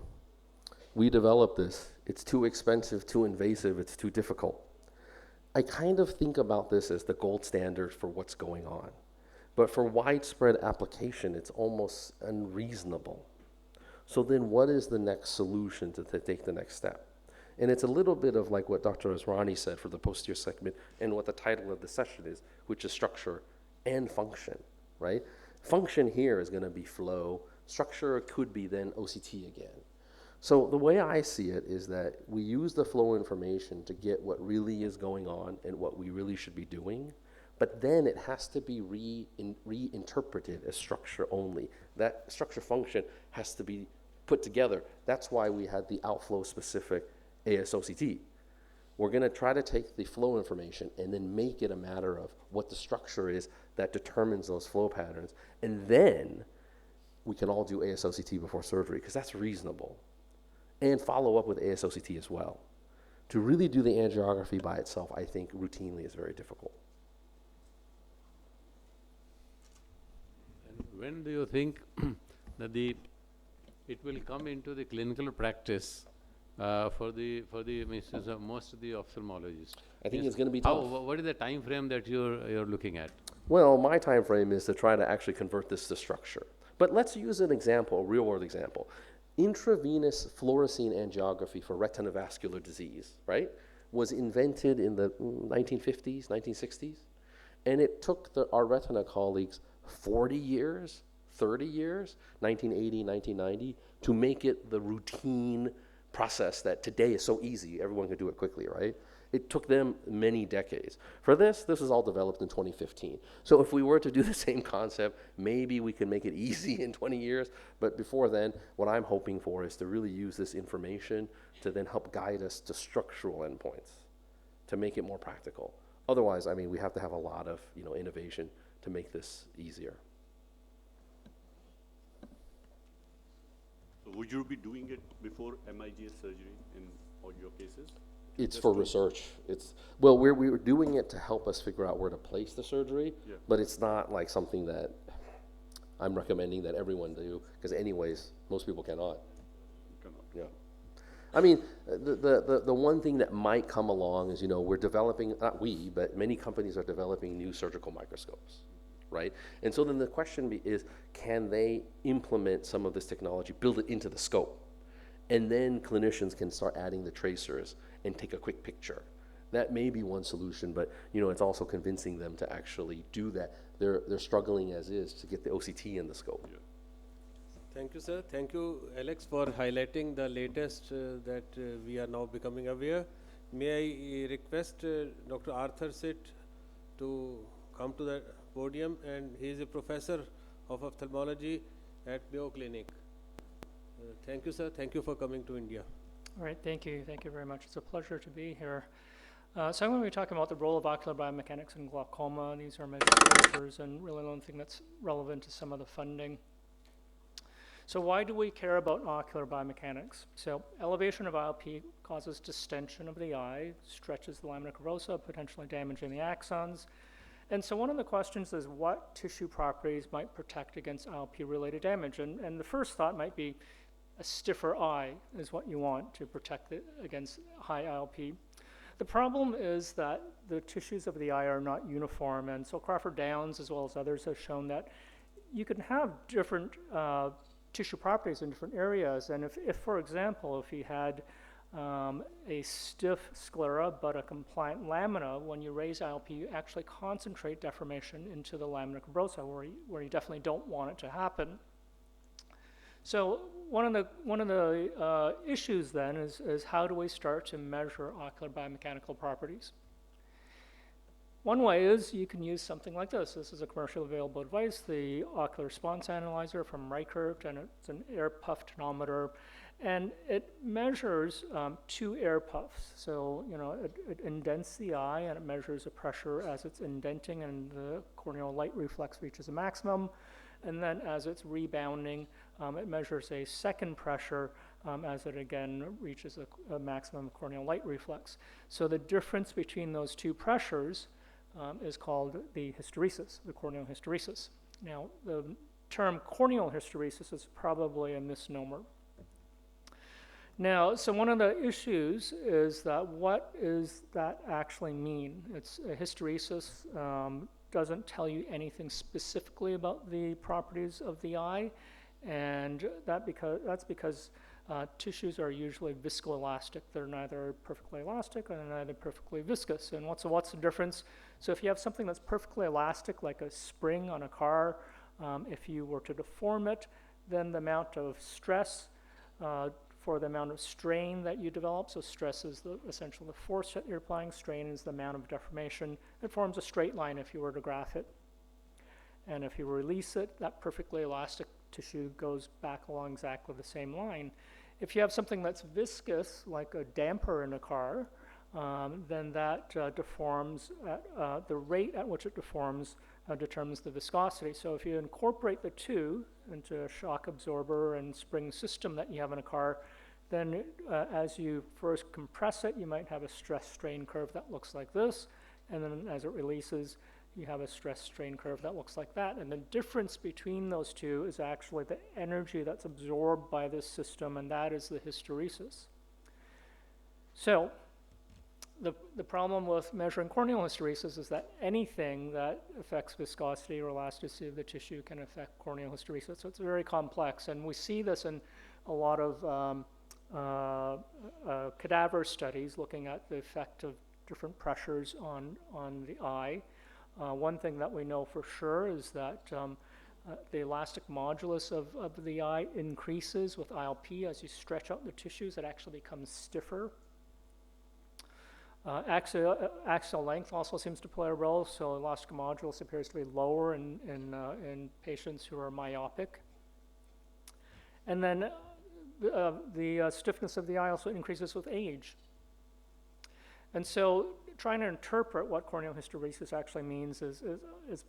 We developed this. It's too expensive, too invasive, it's too difficult. I kind of think about this as the gold standard for what's going on. But for widespread application, it's almost unreasonable. So then what is the next solution to take the next step? And it's a little bit of like what Dr. Asrani said for the posterior segment and what the title of the session is, which is structure and function, right? Function here is going to be flow. Structure could be then OCT again. So the way I see it is that we use the flow information to get what really is going on and what we really should be doing, but then it has to be reinterpreted as structure only. That structure function has to be put together. That's why we had the outflow specific AIOS-OCT. We're going to try to take the flow information and then make it a matter of what the structure is that determines those flow patterns, and then we can all do AIOS-OCT before surgery, because that's reasonable. And follow up with AIOS-OCT as well. To really do the angiography by itself, I think routinely is very difficult. And when do you think that it will come into the clinical practice for most of the ophthalmologists? I think it's going to be tough. What is the time frame that you're looking at? Well, my time frame is to try to actually convert this to structure. But let's use an example, a real-world example. Intravenous fluorescein angiography for retinovascular disease, right, was invented in the 1950s, 1960s. And it took our retina colleagues 40 years, 30 years, 1980, 1990, to make it the routine process that today is so easy. Everyone can do it quickly, right? It took them many decades. For this was all developed in 2015. So if we were to do the same concept, maybe we can make it easy in 20 years. But before then, what I'm hoping for is to really use this information to then help guide us to structural endpoints, to make it more practical. Otherwise, I mean, we have to have a lot of innovation to make this easier. So would you be doing it before MIGS surgery in all your cases? It's Just for to- research. Well, we're doing it to help us figure out where to place the surgery, Yeah. but it's not like something that I'm recommending that everyone do, because anyways, most people cannot. Cannot. Yeah. I mean, the one thing that might come along is, we're developing, not we, but many companies are developing new surgical microscopes, right? And so then the question is, can they implement some of this technology, build it into the scope? And then clinicians can start adding the tracers and take a quick picture. That may be one solution, but it's also convincing them to actually do that. They're struggling as is to get the OCT in the scope. Yeah. Thank you, sir. Thank you, Alex, for highlighting the latest that we are now becoming aware. May I request Dr. Arthur Sitt to come to the podium, and he is a professor of ophthalmology at Mayo Clinic. Thank you, sir. Thank you for coming to India. All right, thank you. Thank you very much. It's a pleasure to be here. So I'm going to be talking about the role of ocular biomechanics in glaucoma. These are measures and really one thing that's relevant to some of the funding. So why do we care about ocular biomechanics? So elevation of IOP causes distension of the eye, stretches the lamina curvosa, potentially damaging the axons. And so one of the questions is what tissue properties might protect against IOP-related damage? And the first thought might be a stiffer eye is what you want to protect it against high IOP. The problem is that the tissues of the eye are not uniform, and so Crawford Downs, as well as others, have shown that you can have different tissue properties in different areas. And if for example, if you had a stiff sclera but a compliant lamina, when you raise IOP, you actually concentrate deformation into the lamina curvosa, where you definitely don't want it to happen. So one of the issues then is how do we start to measure ocular biomechanical properties? One way is you can use something like this. This is a commercially available device, the Ocular Response Analyzer from Reichert, and it's an air puff tonometer, and it measures 2 air puffs. So it indents the eye and it measures the pressure as it's indenting and the corneal light reflex reaches a maximum. And then as it's rebounding, it measures a second pressure as it again reaches a maximum corneal light reflex. So the difference between those 2 pressures is called the hysteresis, the corneal hysteresis. Now, the term corneal hysteresis is probably a misnomer. Now, so one of the issues is that what does that actually mean? It's a hysteresis doesn't tell you anything specifically about the properties of the eye, and that's because tissues are usually viscoelastic. They're neither perfectly elastic or neither perfectly viscous. And what's the difference? So if you have something that's perfectly elastic, like a spring on a car, if you were to deform it, then the amount of stress for the amount of strain that you develop, so stress is essentially the force that you're applying, strain is the amount of deformation. It forms a straight line if you were to graph it. And if you release it, that perfectly elastic tissue goes back along exactly the same line. If you have something that's viscous, like a damper in a car, then that deforms, the rate at which it deforms determines the viscosity. So if you incorporate the 2 into a shock absorber and spring system that you have in a car, then as you first compress it, you might have a stress-strain curve that looks like this, and then as it releases, you have a stress-strain curve that looks like that. And the difference between those 2 is actually the energy that's absorbed by this system, and that is the hysteresis. So the problem with measuring corneal hysteresis is that anything that affects viscosity or elasticity of the tissue can affect corneal hysteresis. So it's very complex, and we see this in a lot of cadaver studies looking at the effect of different pressures on the eye. One thing that we know for sure is that the elastic modulus of the eye increases with IOP. As you stretch out the tissues, it actually becomes stiffer. Axial length also seems to play a role, so elastic modulus appears to be lower in patients who are myopic. And then the stiffness of the eye also increases with age. And so trying to interpret what corneal hysteresis actually means is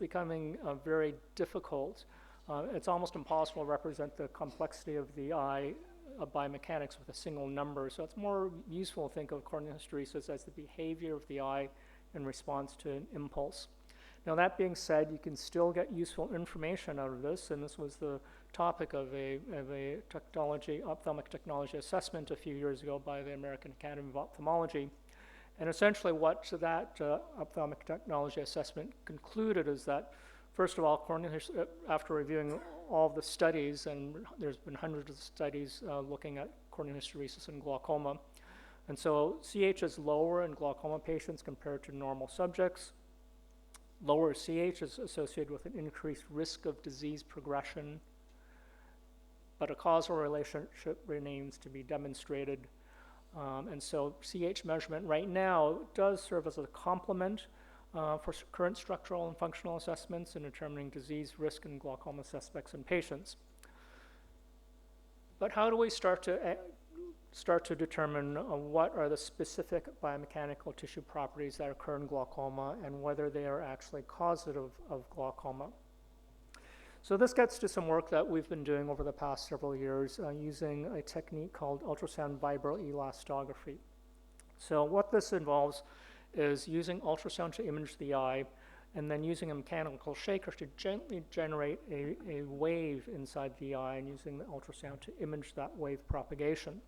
becoming very difficult. It's almost impossible to represent the complexity of the eye biomechanics with a single number. So it's more useful to think of corneal hysteresis as the behavior of the eye in response to an impulse. Now that being said, you can still get useful information out of this, and this was the topic of a ophthalmic technology assessment a few years ago by the American Academy of Ophthalmology. And essentially what that ophthalmic technology assessment concluded is that, first of all, after reviewing all the studies, and there's been hundreds of studies looking at corneal hysteresis and glaucoma, and so CH is lower in glaucoma patients compared to normal subjects. Lower CH is associated with an increased risk of disease progression, but a causal relationship remains to be demonstrated. And so CH measurement right now does serve as a complement for current structural and functional assessments in determining disease risk in glaucoma suspects and patients. But how do we start to determine what are the specific biomechanical tissue properties that occur in glaucoma and whether they are actually causative of glaucoma? So this gets to some work that we've been doing over the past several years using a technique called ultrasound vibroelastography. So what this involves is using ultrasound to image the eye and then using a mechanical shaker to gently generate a wave inside the eye and using the ultrasound to image that wave propagation.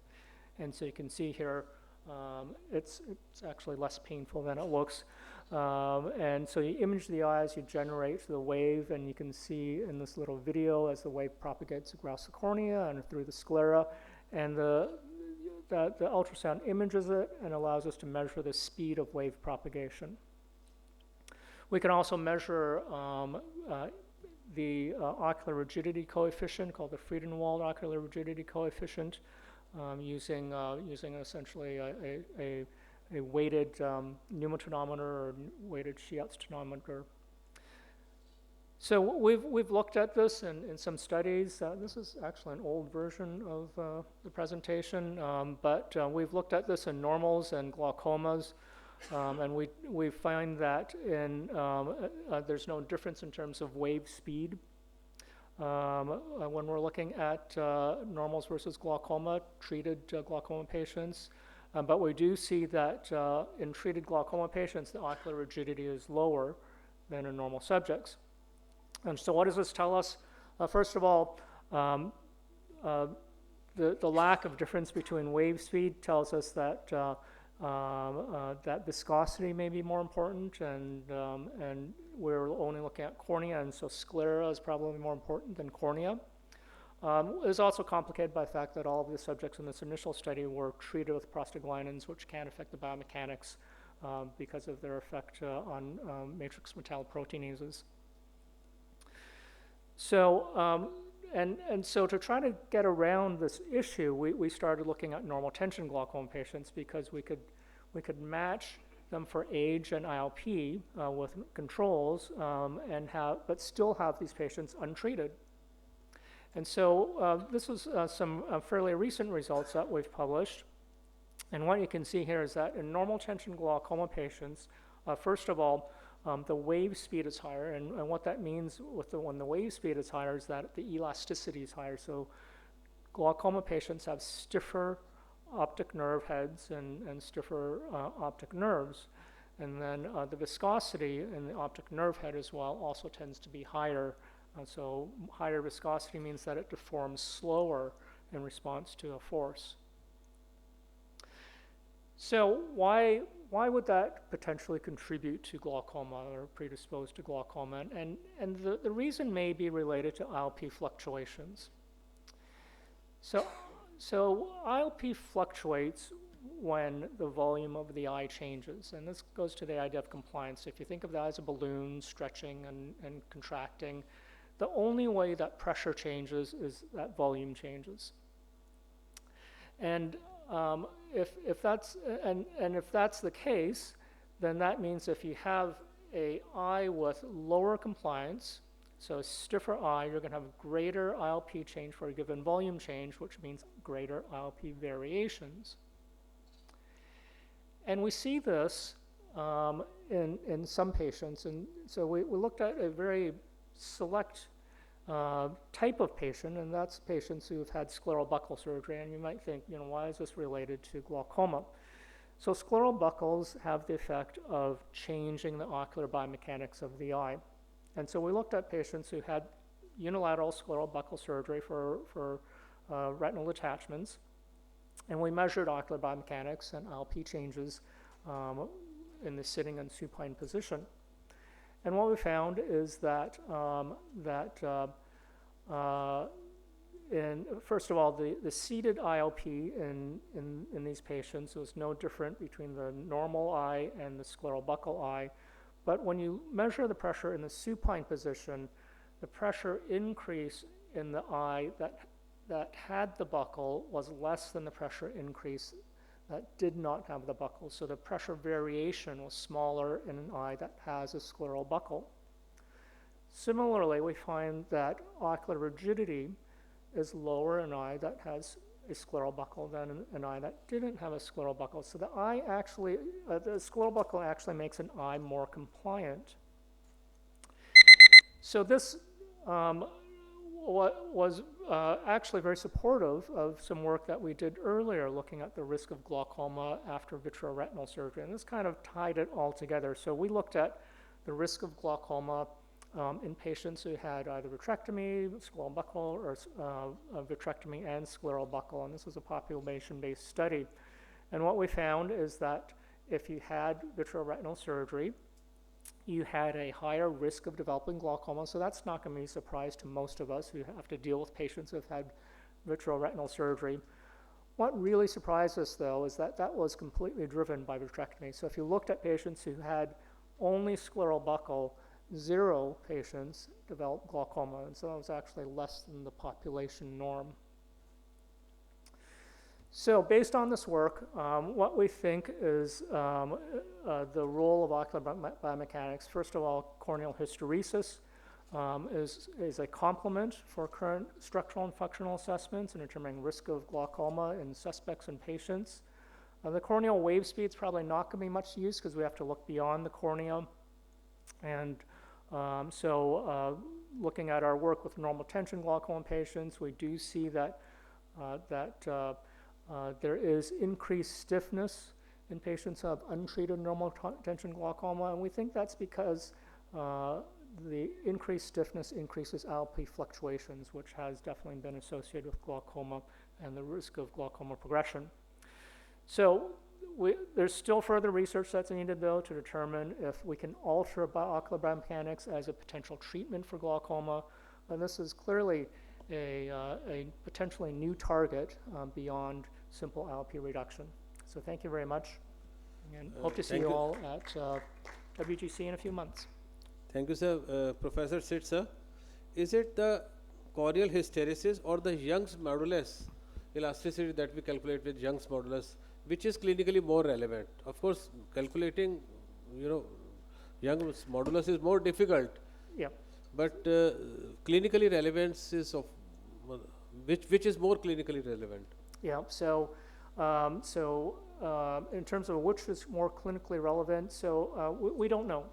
And so you can see here, it's actually less painful than it looks. And so you image the eyes, you generate the wave, and you can see in this little video as the wave propagates across the cornea and through the sclera. And the ultrasound images it and allows us to measure the speed of wave propagation. We can also measure the ocular rigidity coefficient, called the Friedenwald ocular rigidity coefficient, using essentially a weighted pneumotonometer or weighted Schiatz tonometer. So we've looked at this in some studies. This is actually an old version of the presentation, but we've looked at this in normals and glaucomas, and we find that there's no difference in terms of wave speed. When we're looking at normals versus glaucoma, treated glaucoma patients, but we do see that in treated glaucoma patients, the ocular rigidity is lower than in normal subjects. And so what does this tell us? First of all, the lack of difference between wave speed tells us that that viscosity may be more important, and we're only looking at cornea, and so sclera is probably more important than cornea. It is also complicated by the fact that all of the subjects in this initial study were treated with prostaglandins, which can affect the biomechanics because of their effect on matrix metalloproteinases. So, and so to try to get around this issue, we started looking at normal tension glaucoma patients because we could match them for age and IOP with controls but still have these patients untreated. And so this was some fairly recent results that we've published. And what you can see here is that in normal tension glaucoma patients, first of all, the wave speed is higher, and what that means when the wave speed is higher is that the elasticity is higher. So glaucoma patients have stiffer optic nerve heads and stiffer optic nerves. And then the viscosity in the optic nerve head as well also tends to be higher. So higher viscosity means that it deforms slower in response to a force. So why would that potentially contribute to glaucoma or predispose to glaucoma? And the reason may be related to IOP fluctuations. So IOP fluctuates when the volume of the eye changes, and this goes to the idea of compliance. If you think of the eye as a balloon stretching and contracting, the only way that pressure changes is that volume changes. And if that's and if that's the case, then that means if you have a eye with lower compliance, so a stiffer eye, you're going to have greater IOP change for a given volume change, which means greater IOP variations. And we see this in some patients, and so we looked at a very select type of patient, and that's patients who've had scleral buckle surgery. And you might think, you know, why is this related to glaucoma? So scleral buckles have the effect of changing the ocular biomechanics of the eye. And so we looked at patients who had unilateral scleral buckle surgery for retinal detachments, and we measured ocular biomechanics and IOP changes in the sitting and supine position. And what we found is that first of all, the seated IOP in these patients was no different between the normal eye and the scleral buckle eye. But when you measure the pressure in the supine position, the pressure increase in the eye that had the buckle was less than the pressure increase that did not have the buckle. So the pressure variation was smaller in an eye that has a scleral buckle. Similarly, we find that ocular rigidity is lower in an eye that has a scleral buckle than an eye that didn't have a scleral buckle. So the eye actually, the scleral buckle actually makes an eye more compliant. So this was actually very supportive of some work that we did earlier looking at the risk of glaucoma after vitreoretinal surgery. And this kind of tied it all together. So we looked at the risk of glaucoma in patients who had either vitrectomy, scleral buckle, or vitrectomy and scleral buckle. And this was a population-based study. And what we found is that if you had vitreoretinal surgery, you had a higher risk of developing glaucoma. So that's not going to be a surprise to most of us who have to deal with patients who have had vitreoretinal surgery. What really surprised us, though, is that that was completely driven by vitrectomy. So if you looked at patients who had only scleral buckle, 0 patients developed glaucoma, and so that was actually less than the population norm. So based on this work, what we think is the role of ocular biomechanics. First of all, corneal hysteresis is a complement for current structural and functional assessments in determining risk of glaucoma in suspects and patients. The corneal wave speed is probably not going to be much use because we have to look beyond the cornea. And looking at our work with normal tension glaucoma patients, we do see that there is increased stiffness in patients who have untreated normal tension glaucoma, and we think that's because the increased stiffness increases IOP fluctuations, which has definitely been associated with glaucoma and the risk of glaucoma progression. So there's still further research that's needed, though, to determine if we can alter ocular biomechanics as a potential treatment for glaucoma, and this is clearly a potentially new target beyond simple IOP reduction. So thank you very much, and hope to see you all at WGC in a few months. Thank you, sir. Professor Sid, sir. Is it the corneal hysteresis or the Young's modulus elasticity that we calculate with Young's modulus, which is clinically more relevant? Of course, calculating, Young's modulus is more difficult. Yeah. But clinically relevance is of which is more clinically relevant? Yeah. So in terms of which is more clinically relevant, we don't know.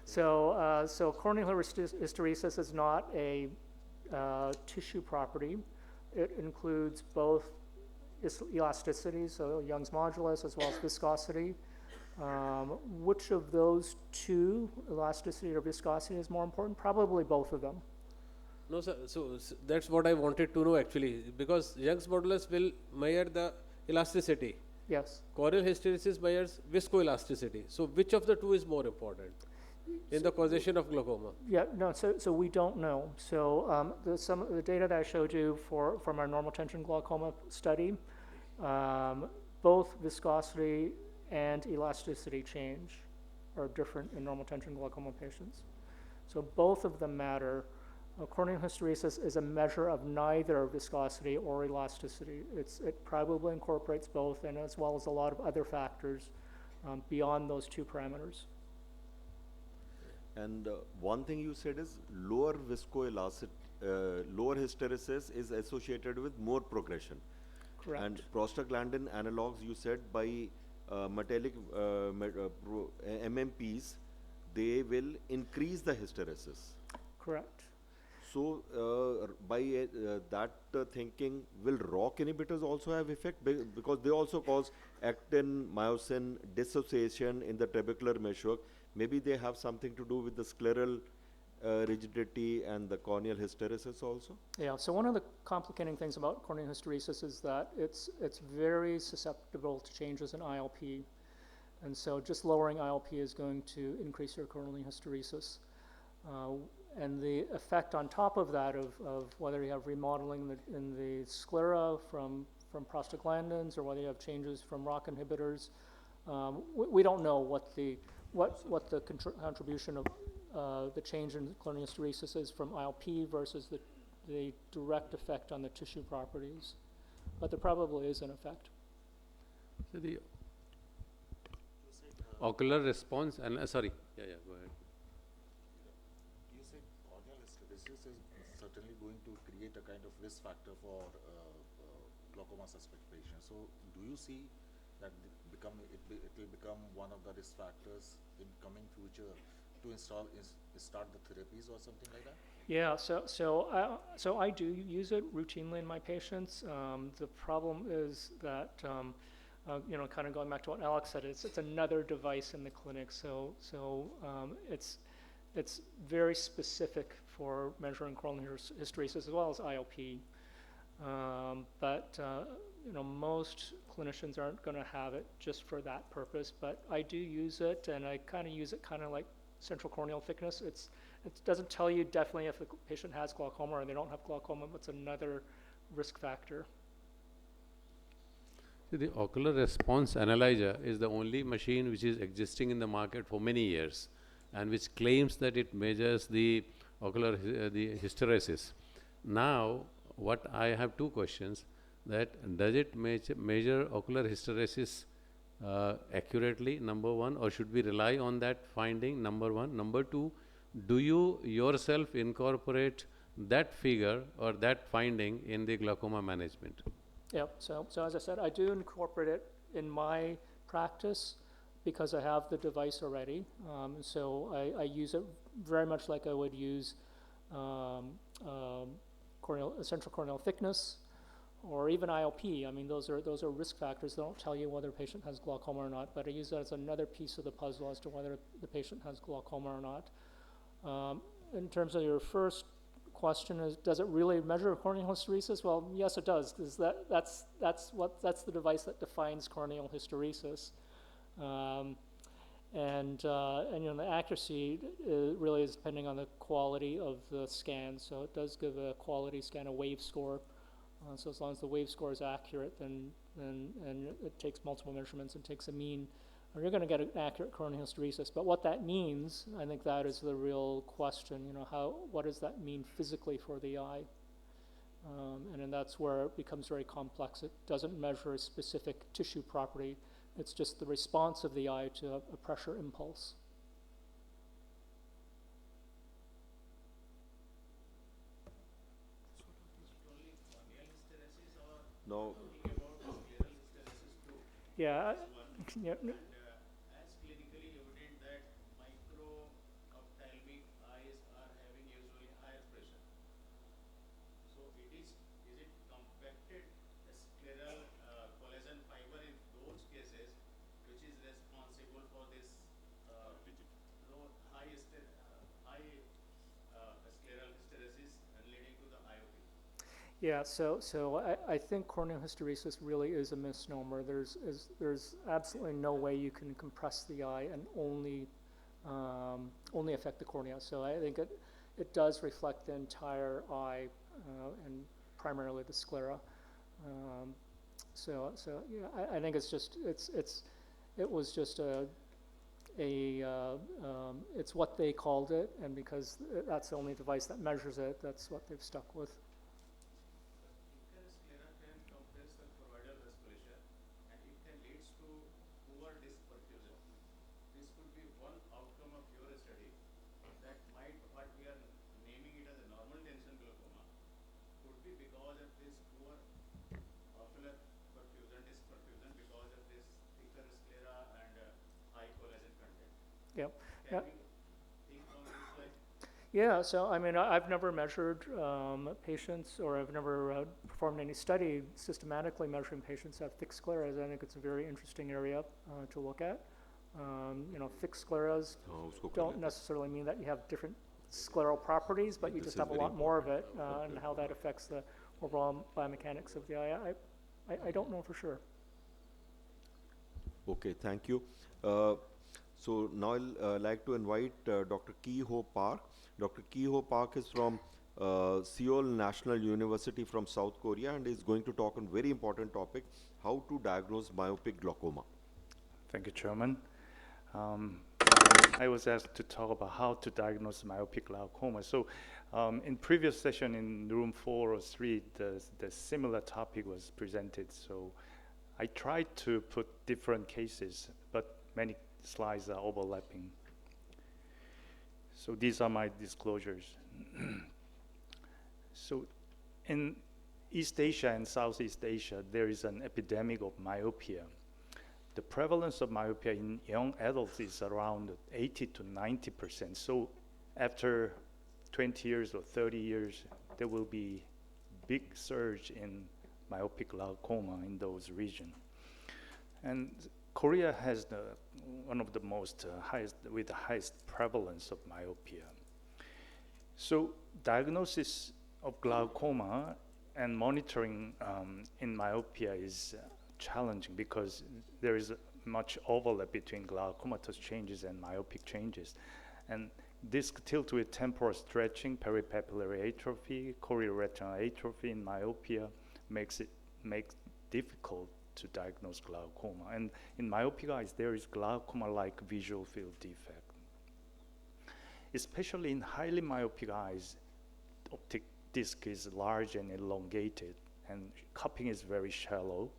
So corneal hysteresis is not a tissue property. It includes both elasticity, so Young's modulus, as well as viscosity. Which of those two, elasticity or viscosity, is more important? Probably both of them. No, sir. So that's what I wanted to know actually, because Young's modulus will measure the elasticity. Yes. Corneal hysteresis measures viscoelasticity. So which of the two is more important in the causation of glaucoma? Yeah, no, so we don't know. So some of the data that I showed you from our normal tension glaucoma study, both viscosity and elasticity change are different in normal tension glaucoma patients. So both of them matter Corneal hysteresis is a measure of neither viscosity or elasticity. It probably incorporates both, and as well as a lot of other factors beyond those two parameters. And one thing you said is lower viscoelastic, lower hysteresis is associated with more progression. Correct. And prostaglandin analogs, you said by metallic MMPs, they will increase the hysteresis. Correct. So by that thinking, will ROCK inhibitors also have effect? Because they also cause actin, myosin dissociation in the trabecular meshwork. Maybe they have something to do with the scleral rigidity and the corneal hysteresis also? Yeah, so one of the complicating things about corneal hysteresis is that it's very susceptible to changes in ILP. And so just lowering ILP is going to increase your corneal hysteresis. And the effect on top of that of whether you have remodeling in the sclera from prostaglandins or whether you have changes from ROCK inhibitors, we don't know what the contribution of the change in corneal hysteresis is from ILP versus the direct effect on the tissue properties. But there probably is an effect. So the ocular response, and sorry, go ahead. You said corneal hysteresis is certainly going to create a kind of risk factor for glaucoma suspect patients. So do you see that it will become one of the risk factors in coming future to start the therapies or something like that? Yeah, so I do use it routinely in my patients. The problem is that kind of going back to what Alex said, it's another device in the clinic. So it's very specific for measuring corneal hysteresis as well as IOP. But most clinicians aren't going to have it just for that purpose. But I do use it, and I kind of use it kind of like central corneal thickness. It doesn't tell you definitely if the patient has glaucoma or they don't have glaucoma, but it's another risk factor. So the ocular response analyzer is the only machine which is existing in the market for many years, and which claims that it measures the ocular the hysteresis. Now, what I have two questions: that does it measure ocular hysteresis accurately, number one, or should we rely on that finding, number one? Number two, do you yourself incorporate that figure or that finding in the glaucoma management? Yeah, so as I said, I do incorporate it in my practice because I have the device already. So I use it very much like I would use central corneal thickness, or even IOP. I mean, those are risk factors. They don't tell you whether a patient has glaucoma or not, but I use that as another piece of the puzzle as to whether the patient has glaucoma or not. In terms of your first question, does it really measure corneal hysteresis? Well, yes, it does, because that's the device that defines corneal hysteresis. And the accuracy really is depending on the quality of the scan. So it does give a quality scan, a wave score. So as long as the wave score is accurate, then it takes multiple measurements and takes a mean, you're going to get an accurate corneal hysteresis. But what that means, I think that is the real question. What does that mean physically for the eye? And then that's where it becomes very complex. It doesn't measure a specific tissue property. It's just the response of the eye to a pressure impulse. No. Yeah. Yeah. As clinically evident that micro-ophthalmic eyes are having usually higher pressure. So is it compacted scleral collagen fiber in those cases which is responsible for this high scleral hysteresis and leading to the IOP? Yeah, so I think corneal hysteresis really is a misnomer. There's absolutely no way you can compress the eye and only affect the cornea. So I think it does reflect the entire eye and primarily the sclera. So yeah, I think it was just it's what they called it, and because that's the only device that measures it, that's what they've stuck with. Thicker sclera can compress the choroidal vasculature and it can lead to poor disc perfusion. This could be one outcome of your study that might, what we are naming it as a normal tension glaucoma, could be because of this poor ocular perfusion, disc perfusion, because of this thicker sclera and high collagen content. Yep. Can we think on this like? Yeah, so I mean, I've never measured patients, or I've never performed any study systematically measuring patients that have thick scleras. I think it's a very interesting area to look at. You know, thick scleras don't necessarily mean that you have different scleral properties, but you just have a lot more of it, and how that affects the overall biomechanics of the eye. I don't know for sure. Okay, thank you. So now I'll like to invite Dr. Ki-Ho Park. Dr. Ki-Ho Park is from Seoul National University from South Korea, and is going to talk on very important topic, how to diagnose myopic glaucoma. Thank you, Chairman. I was asked to talk about how to diagnose myopic glaucoma. So in previous session in room 403, the similar topic was presented. So I tried to put different cases, but many slides are overlapping. So these are my disclosures. So in East Asia and Southeast Asia, there is an epidemic of myopia. The prevalence of myopia in young adults is around 80 to 90%. So after 20 years or 30 years, there will be big surge in myopic glaucoma in those regions. And Korea has one of the most with the highest prevalence of myopia. So diagnosis of glaucoma and monitoring in myopia is challenging because there is much overlap between glaucomatous changes and myopic changes. And disc tilt with temporal stretching, peripapillary atrophy, chorioretinal atrophy in myopia makes difficult to diagnose glaucoma. And in myopic eyes, there is glaucoma-like visual field defect. Especially in highly myopic eyes, optic disc is large and elongated, and cupping is very shallow,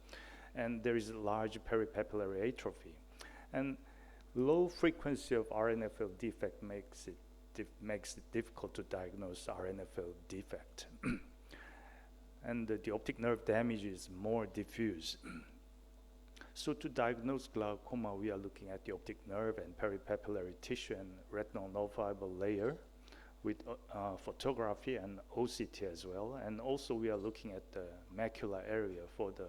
and there is large peripapillary atrophy. And low frequency of RNFL defect makes it difficult to diagnose RNFL defect. And the optic nerve damage is more diffuse. So to diagnose glaucoma, we are looking at the optic nerve and peripapillary tissue and retinal nerve fiber layer with photography and OCT as well. And also we are looking at the macular area for the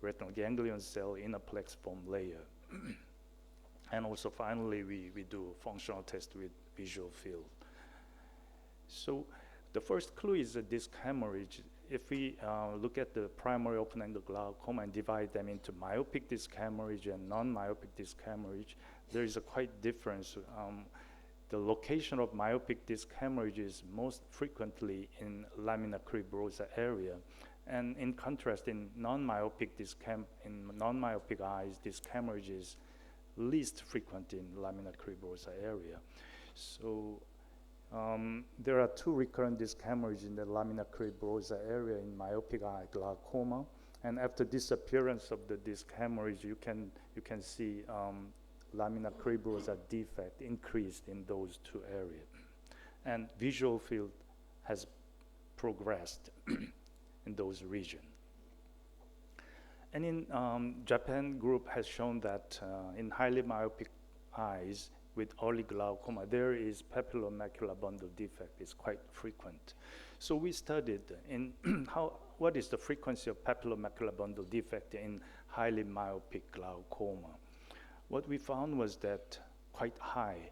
retinal ganglion cell innerplexiform layer. And also finally, we do functional test with visual field. So the first clue is a disc hemorrhage. If we look at the primary open-angle glaucoma and divide them into myopic disc hemorrhage and non-myopic disc hemorrhage, there is a quite difference. The location of myopic disc hemorrhage is most frequently in lamina cribrosa area. And in contrast, in non-myopic eyes, disc hemorrhage is least frequent in lamina cribrosa area. So there are two recurrent disc hemorrhage in the lamina cribrosa area in myopic eye glaucoma. And after disappearance of the disc hemorrhage, you can see lamina cribrosa defect increased in those two areas. And visual field has progressed in those regions. And in Japan group has shown that in highly myopic eyes with early glaucoma, there is papillomacular bundle defect is quite frequent. So we studied in what is the frequency of papillomacular bundle defect in highly myopic glaucoma. What we found was that quite high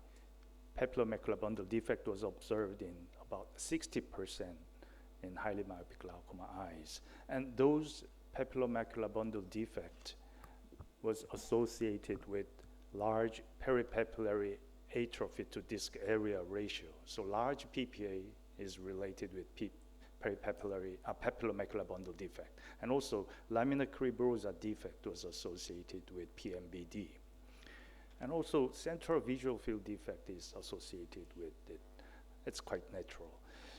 papillomacular bundle defect was observed in about 60% in highly myopic glaucoma eyes. And those papillomacular bundle defect was associated with large peripapillary atrophy to disc area ratio. So large PPA is related with papillomacular bundle defect. And also lamina cribrosa defect was associated with PMBD. And also central visual field defect is associated with it. It's quite natural.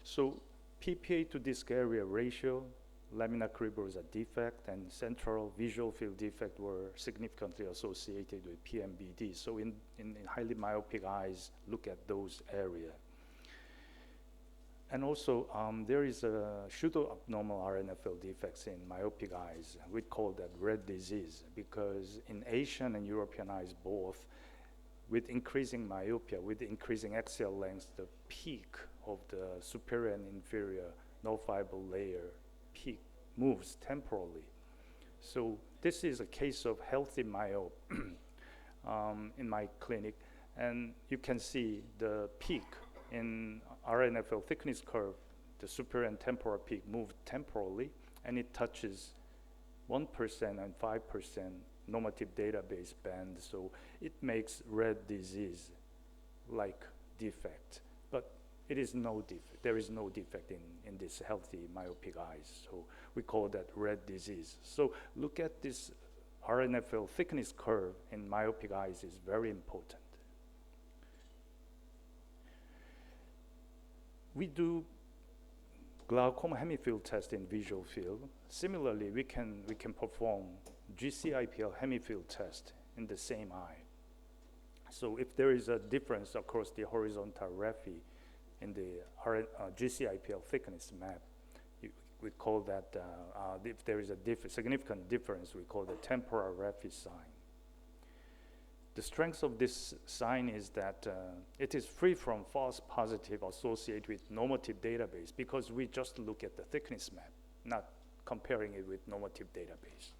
So PPA to disc area ratio, lamina cribrosa defect, and central visual field defect were significantly associated with PMBD. So in highly myopic eyes, look at those areas. And also, there is a pseudo-abnormal RNFL defects in myopic eyes. We call that red disease because in Asian and European eyes both, with increasing myopia, with increasing axial length, the peak of the superior and inferior nerve fiber layer peak moves temporally. So this is a case of healthy myope in my clinic, and you can see the peak in RNFL thickness curve, the superior and temporal peak move temporally, and it touches 1% and 5% normative database band, so it makes red disease like defect, but it is no defect. There is no defect in this healthy myopic eyes, so we call that red disease. So look at this RNFL thickness curve in myopic eyes is very important. We do glaucoma hemifield test in visual field. Similarly, we can perform GCIPL hemifield test in the same eye. So if there is a difference across the horizontal raphe in the GCIPL thickness map, we call that, if there is a significant difference, we call the temporal raphe sign. The strength of this sign is that it is free from false positive associated with normative database because we just look at the thickness map, not comparing it with normative database.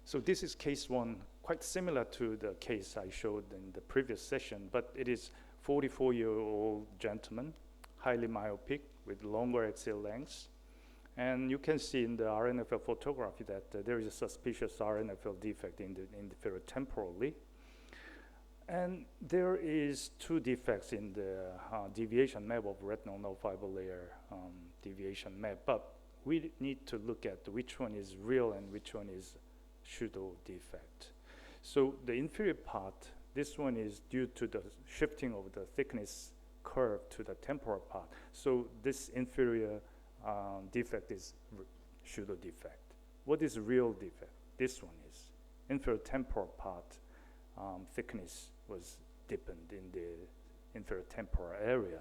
So this is case one, quite similar to the case I showed in the previous session, but it is 44-year-old gentleman, highly myopic with longer axial length. And you can see in the RNFL photography that there is a suspicious RNFL defect in the inferior temporally. And there is two defects in the deviation map of retinal nerve fiber layer deviation map, but we need to look at which one is real and which one is pseudo defect. So the inferior part, this one is due to the shifting of the thickness curve to the temporal part. So this inferior defect is pseudo defect. What is real defect? This one is inferior temporal part thickness was deepened in the inferior temporal area,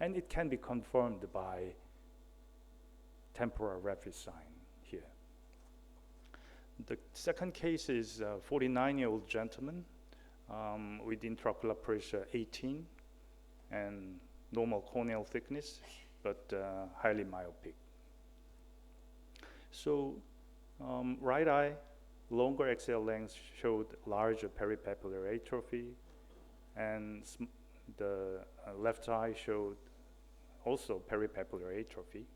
and it can be confirmed by temporal raphe sign here. The second case is a 49-year-old gentleman with intraocular pressure 18 and normal corneal thickness, but highly myopic. So right eye, longer axial length showed larger peripapillary atrophy, and the left eye showed also peripapillary atrophy.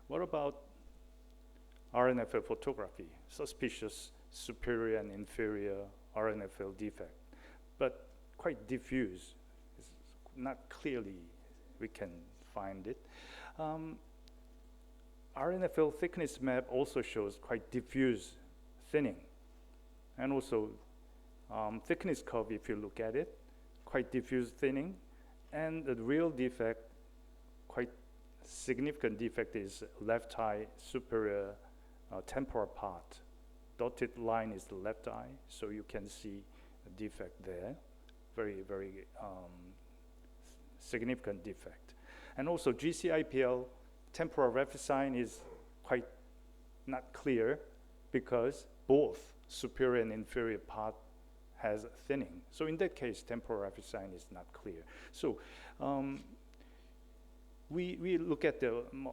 What about RNFL photography? Suspicious superior and inferior RNFL defect, but quite diffuse. It's not clearly we can find it. RNFL thickness map also shows quite diffuse thinning, and also thickness curve, if you look at it, quite diffuse thinning, and the real defect, quite significant defect, is left eye superior temporal part. Dotted line is the left eye, so you can see a defect there, very, very significant defect. And also GCIPL temporal raphe sign is quite not clear because both superior and inferior part has thinning. So in that case, temporal raphe sign is not clear. So we look at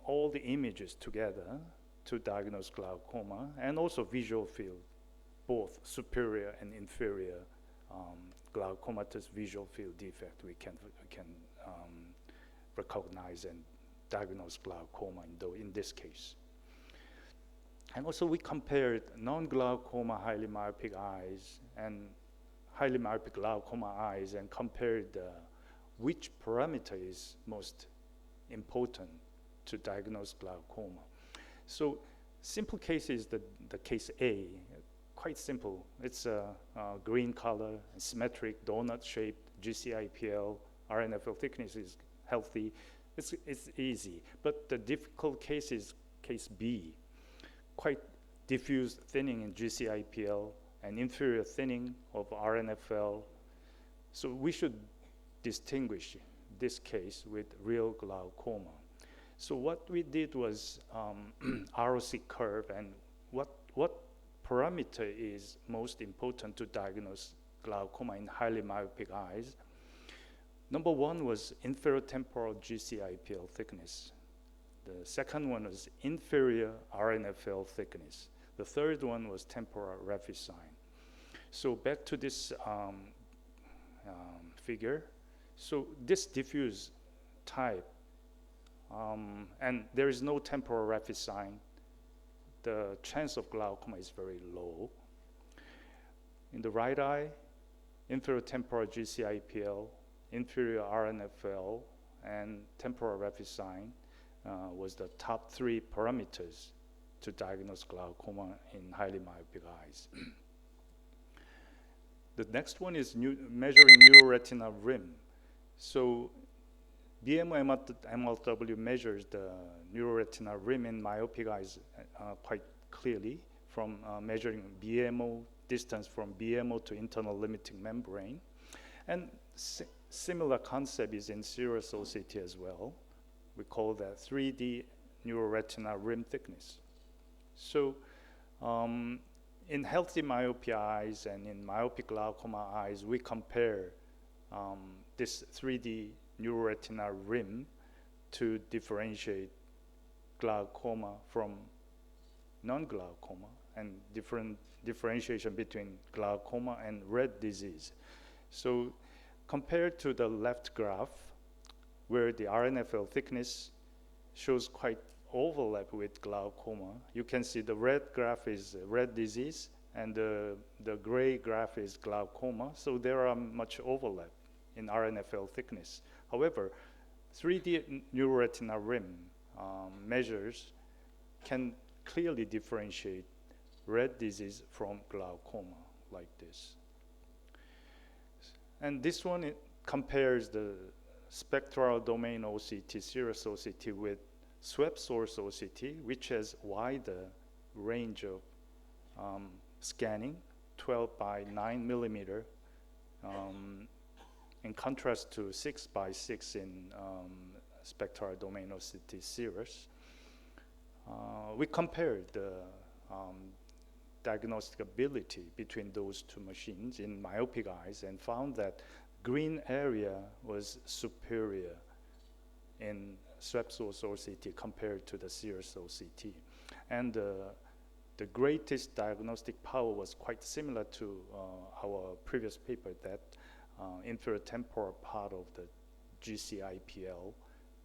all the images together to diagnose glaucoma, and also visual field, both superior and inferior glaucomatous visual field defect we can recognize and diagnose glaucoma in this case. And also we compared non-glaucoma highly myopic eyes and highly myopic glaucoma eyes and compared which parameter is most important to diagnose glaucoma. So simple case is the case A, quite simple. It's a green color, symmetric, donut-shaped, GCIPL, RNFL thickness is healthy. It's easy. But the difficult case is case B, quite diffuse thinning in GCIPL and inferior thinning of RNFL. So we should distinguish this case with real glaucoma. So what we did was ROC curve, and what parameter is most important to diagnose glaucoma in highly myopic eyes. Number one was inferior temporal GCIPL thickness. The second one was inferior RNFL thickness. The third one was temporal raphe. So back to this figure. So this diffuse type, and there is no temporal raphe, the chance of glaucoma is very low. In the right eye, inferior temporal GCIPL, inferior RNFL, and temporal raphe was the top 3 parameters to diagnose glaucoma in highly myopic eyes. The next one is measuring neuroretinal rim. So BMO MLW measures the neuroretinal rim in myopic eyes quite clearly from measuring BMO, distance from BMO to internal limiting membrane. And similar concept is in serous OCT as well. We call that 3D neuroretinal rim thickness. So in healthy myopia eyes and in myopic glaucoma eyes, we compare this 3D neuroretinal rim to differentiate glaucoma from non-glaucoma and differentiation between glaucoma and red disease. So compared to the left graph, where the RNFL thickness shows quite overlap with glaucoma, you can see the red graph is red disease and the gray graph is glaucoma, so there are much overlap in RNFL thickness. However, 3D neuroretinal rim measures can clearly differentiate red disease from glaucoma like this. And this one, it compares the spectral domain OCT, serous OCT, with swept source OCT, which has wider range of scanning, 12 by 9 millimeter, in contrast to 6 by 6 in spectral domain OCT serous. We compared the diagnostic ability between those two machines in myopic eyes and found that green area was superior in swept source OCT compared to the serous OCT. And the greatest diagnostic power was quite similar to our previous paper, that inferior temporal part of the GCIPL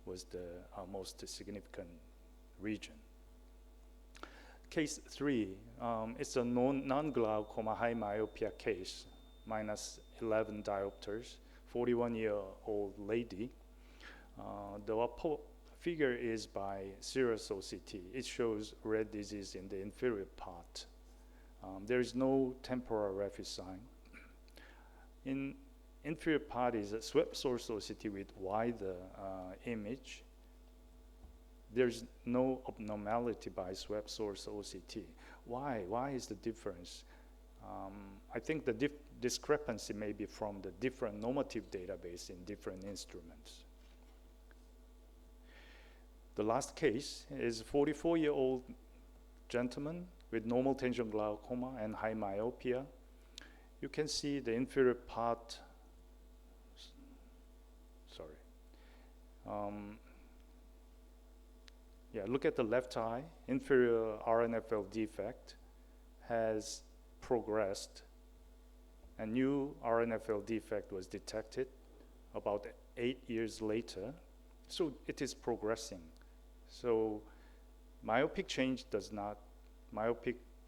was the most significant region. Case 3, it's a non-glaucoma high myopia case, minus 11 diopters, 41-year-old lady. The figure is by serous OCT. It shows red disease in the inferior part. There is no temporal raphe. In inferior part is a swept source OCT with wider image. There's no abnormality by swept source OCT. Why? Why is the difference? I think the discrepancy may be from the different normative database in different instruments. The last case is a 44-year-old gentleman with normal tension glaucoma and high myopia. You can see the inferior part, look at the left eye. Inferior RNFL defect has progressed. A new RNFL defect was detected about 8 years later. So it is progressing. So myopic change does not,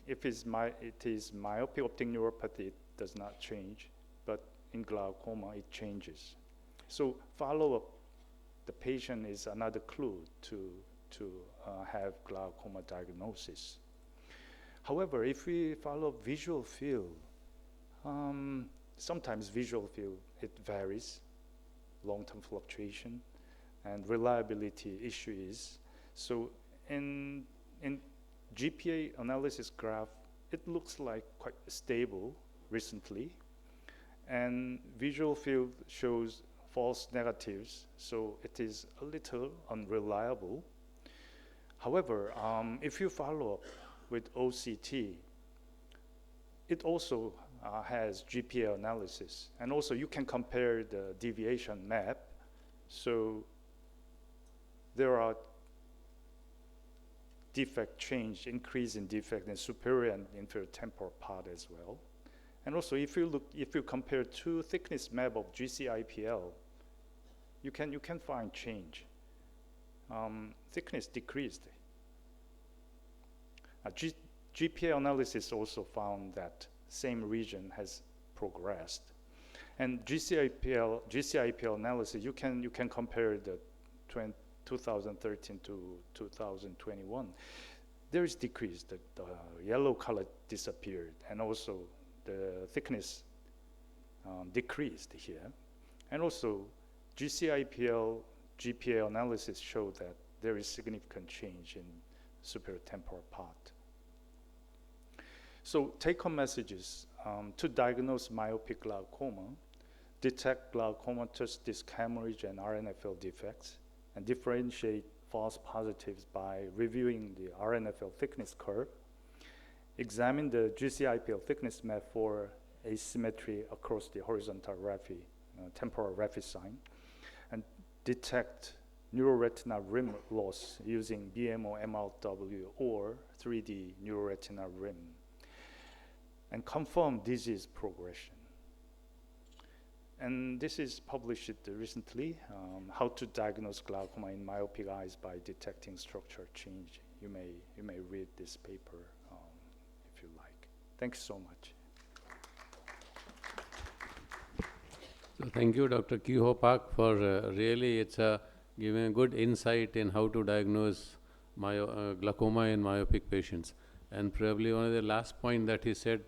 if it is myopic optic neuropathy, it does not change, but in glaucoma it changes. So follow-up the patient is another clue to have glaucoma diagnosis. However, if we follow visual field, sometimes visual field, it varies, long-term fluctuation, and reliability issues. So in GPA analysis graph, it looks like quite stable recently, and visual field shows false negatives, so it is a little unreliable. However, if you follow up with OCT, it also has GPA analysis, and also you can compare the deviation map. So there are defect change, increase in defect in superior and inferior temporal part as well. And also, if you compare two thickness map of GCIPL, you can find change. Thickness decreased. GPA analysis also found that same region has progressed. And GCIPL analysis, you can compare the 2013 to 2021. There is decrease. The yellow color disappeared, and also the thickness decreased here. And also, GCIPL GPA analysis showed that there is significant change in superior temporal part. So take-home messages: to diagnose myopic glaucoma, detect glaucoma touch disc hemorrhage and RNFL defects, and differentiate false positives by reviewing the RNFL thickness curve, examine the GCIPL thickness map for asymmetry across the horizontal raphe, temporal raphe sign, and detect neuroretinal rim loss using BMO MRW or 3D neuroretinal rim, and confirm disease progression. And this is published recently, how to diagnose glaucoma in myopic eyes by detecting structural change. You may read this paper if you like. Thanks so much. So thank you, Dr. Kiho Park, for really giving a good insight in how to diagnose glaucoma in myopic patients. And probably one of the last point that he said,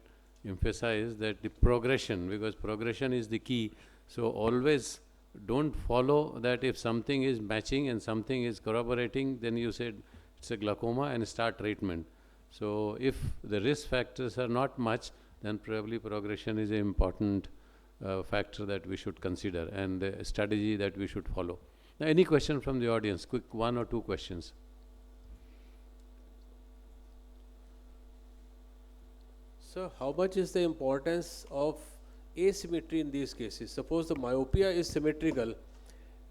emphasize that the progression, because progression is the key. So always don't follow that if something is matching and something is corroborating, then you said it's a glaucoma and start treatment. So if the risk factors are not much, then probably progression is an important factor that we should consider and a strategy that we should follow. Now, any question from the audience? Quick, one or two questions. So how much is the importance of asymmetry in these cases? Suppose the myopia is symmetrical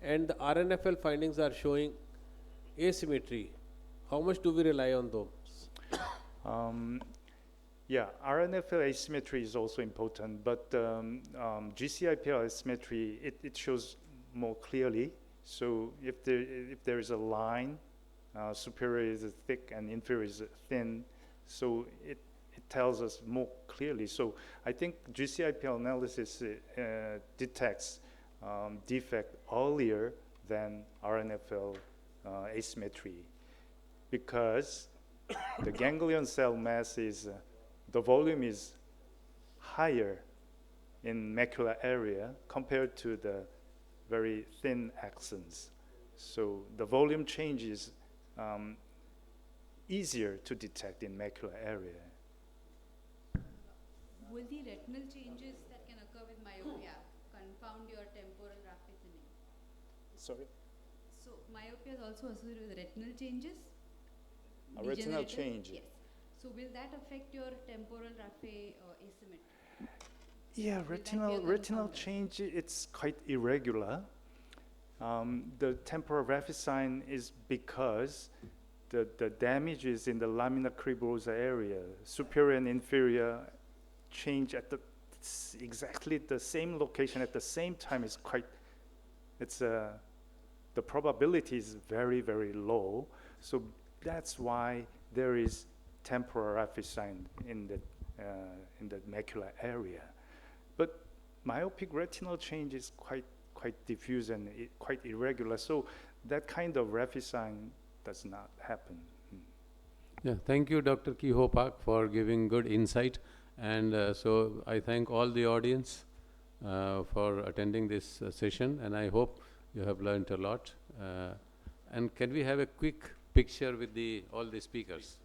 and the RNFL findings are showing asymmetry. How much do we rely on those? Yeah, RNFL asymmetry is also important, but GCIPL asymmetry, it shows more clearly. So if there is a line, superior is thick and inferior is thin, so it tells us more clearly. So I think GCIPL analysis detects defect earlier than RNFL asymmetry, because the ganglion cell mass is, the volume is higher in macular area compared to the very thin axons. So the volume change is easier to detect in macular area. Will the retinal changes that can occur with myopia confound your temporal raphe thinning? Sorry? So myopia is also associated with retinal changes? Retinal Degenerative? change. Yes. So will that affect your temporal raphe asymmetry? Yeah, retinal change, it's quite irregular. The temporal raphe sign is because the damage is in the lamina cribrosa area. Superior and inferior change at exactly the same location at the same time is quite, the probability is very, very low. So that's why there is temporal raphe sign in the macular area. But myopic retinal change is quite diffuse and quite irregular. So that kind of raphe sign does not happen. Yeah, thank you, Dr. Kiho Park, for giving good insight. And so I thank all the audience for attending this session, and I hope you have learned a lot. And can we have a quick picture with all the speakers?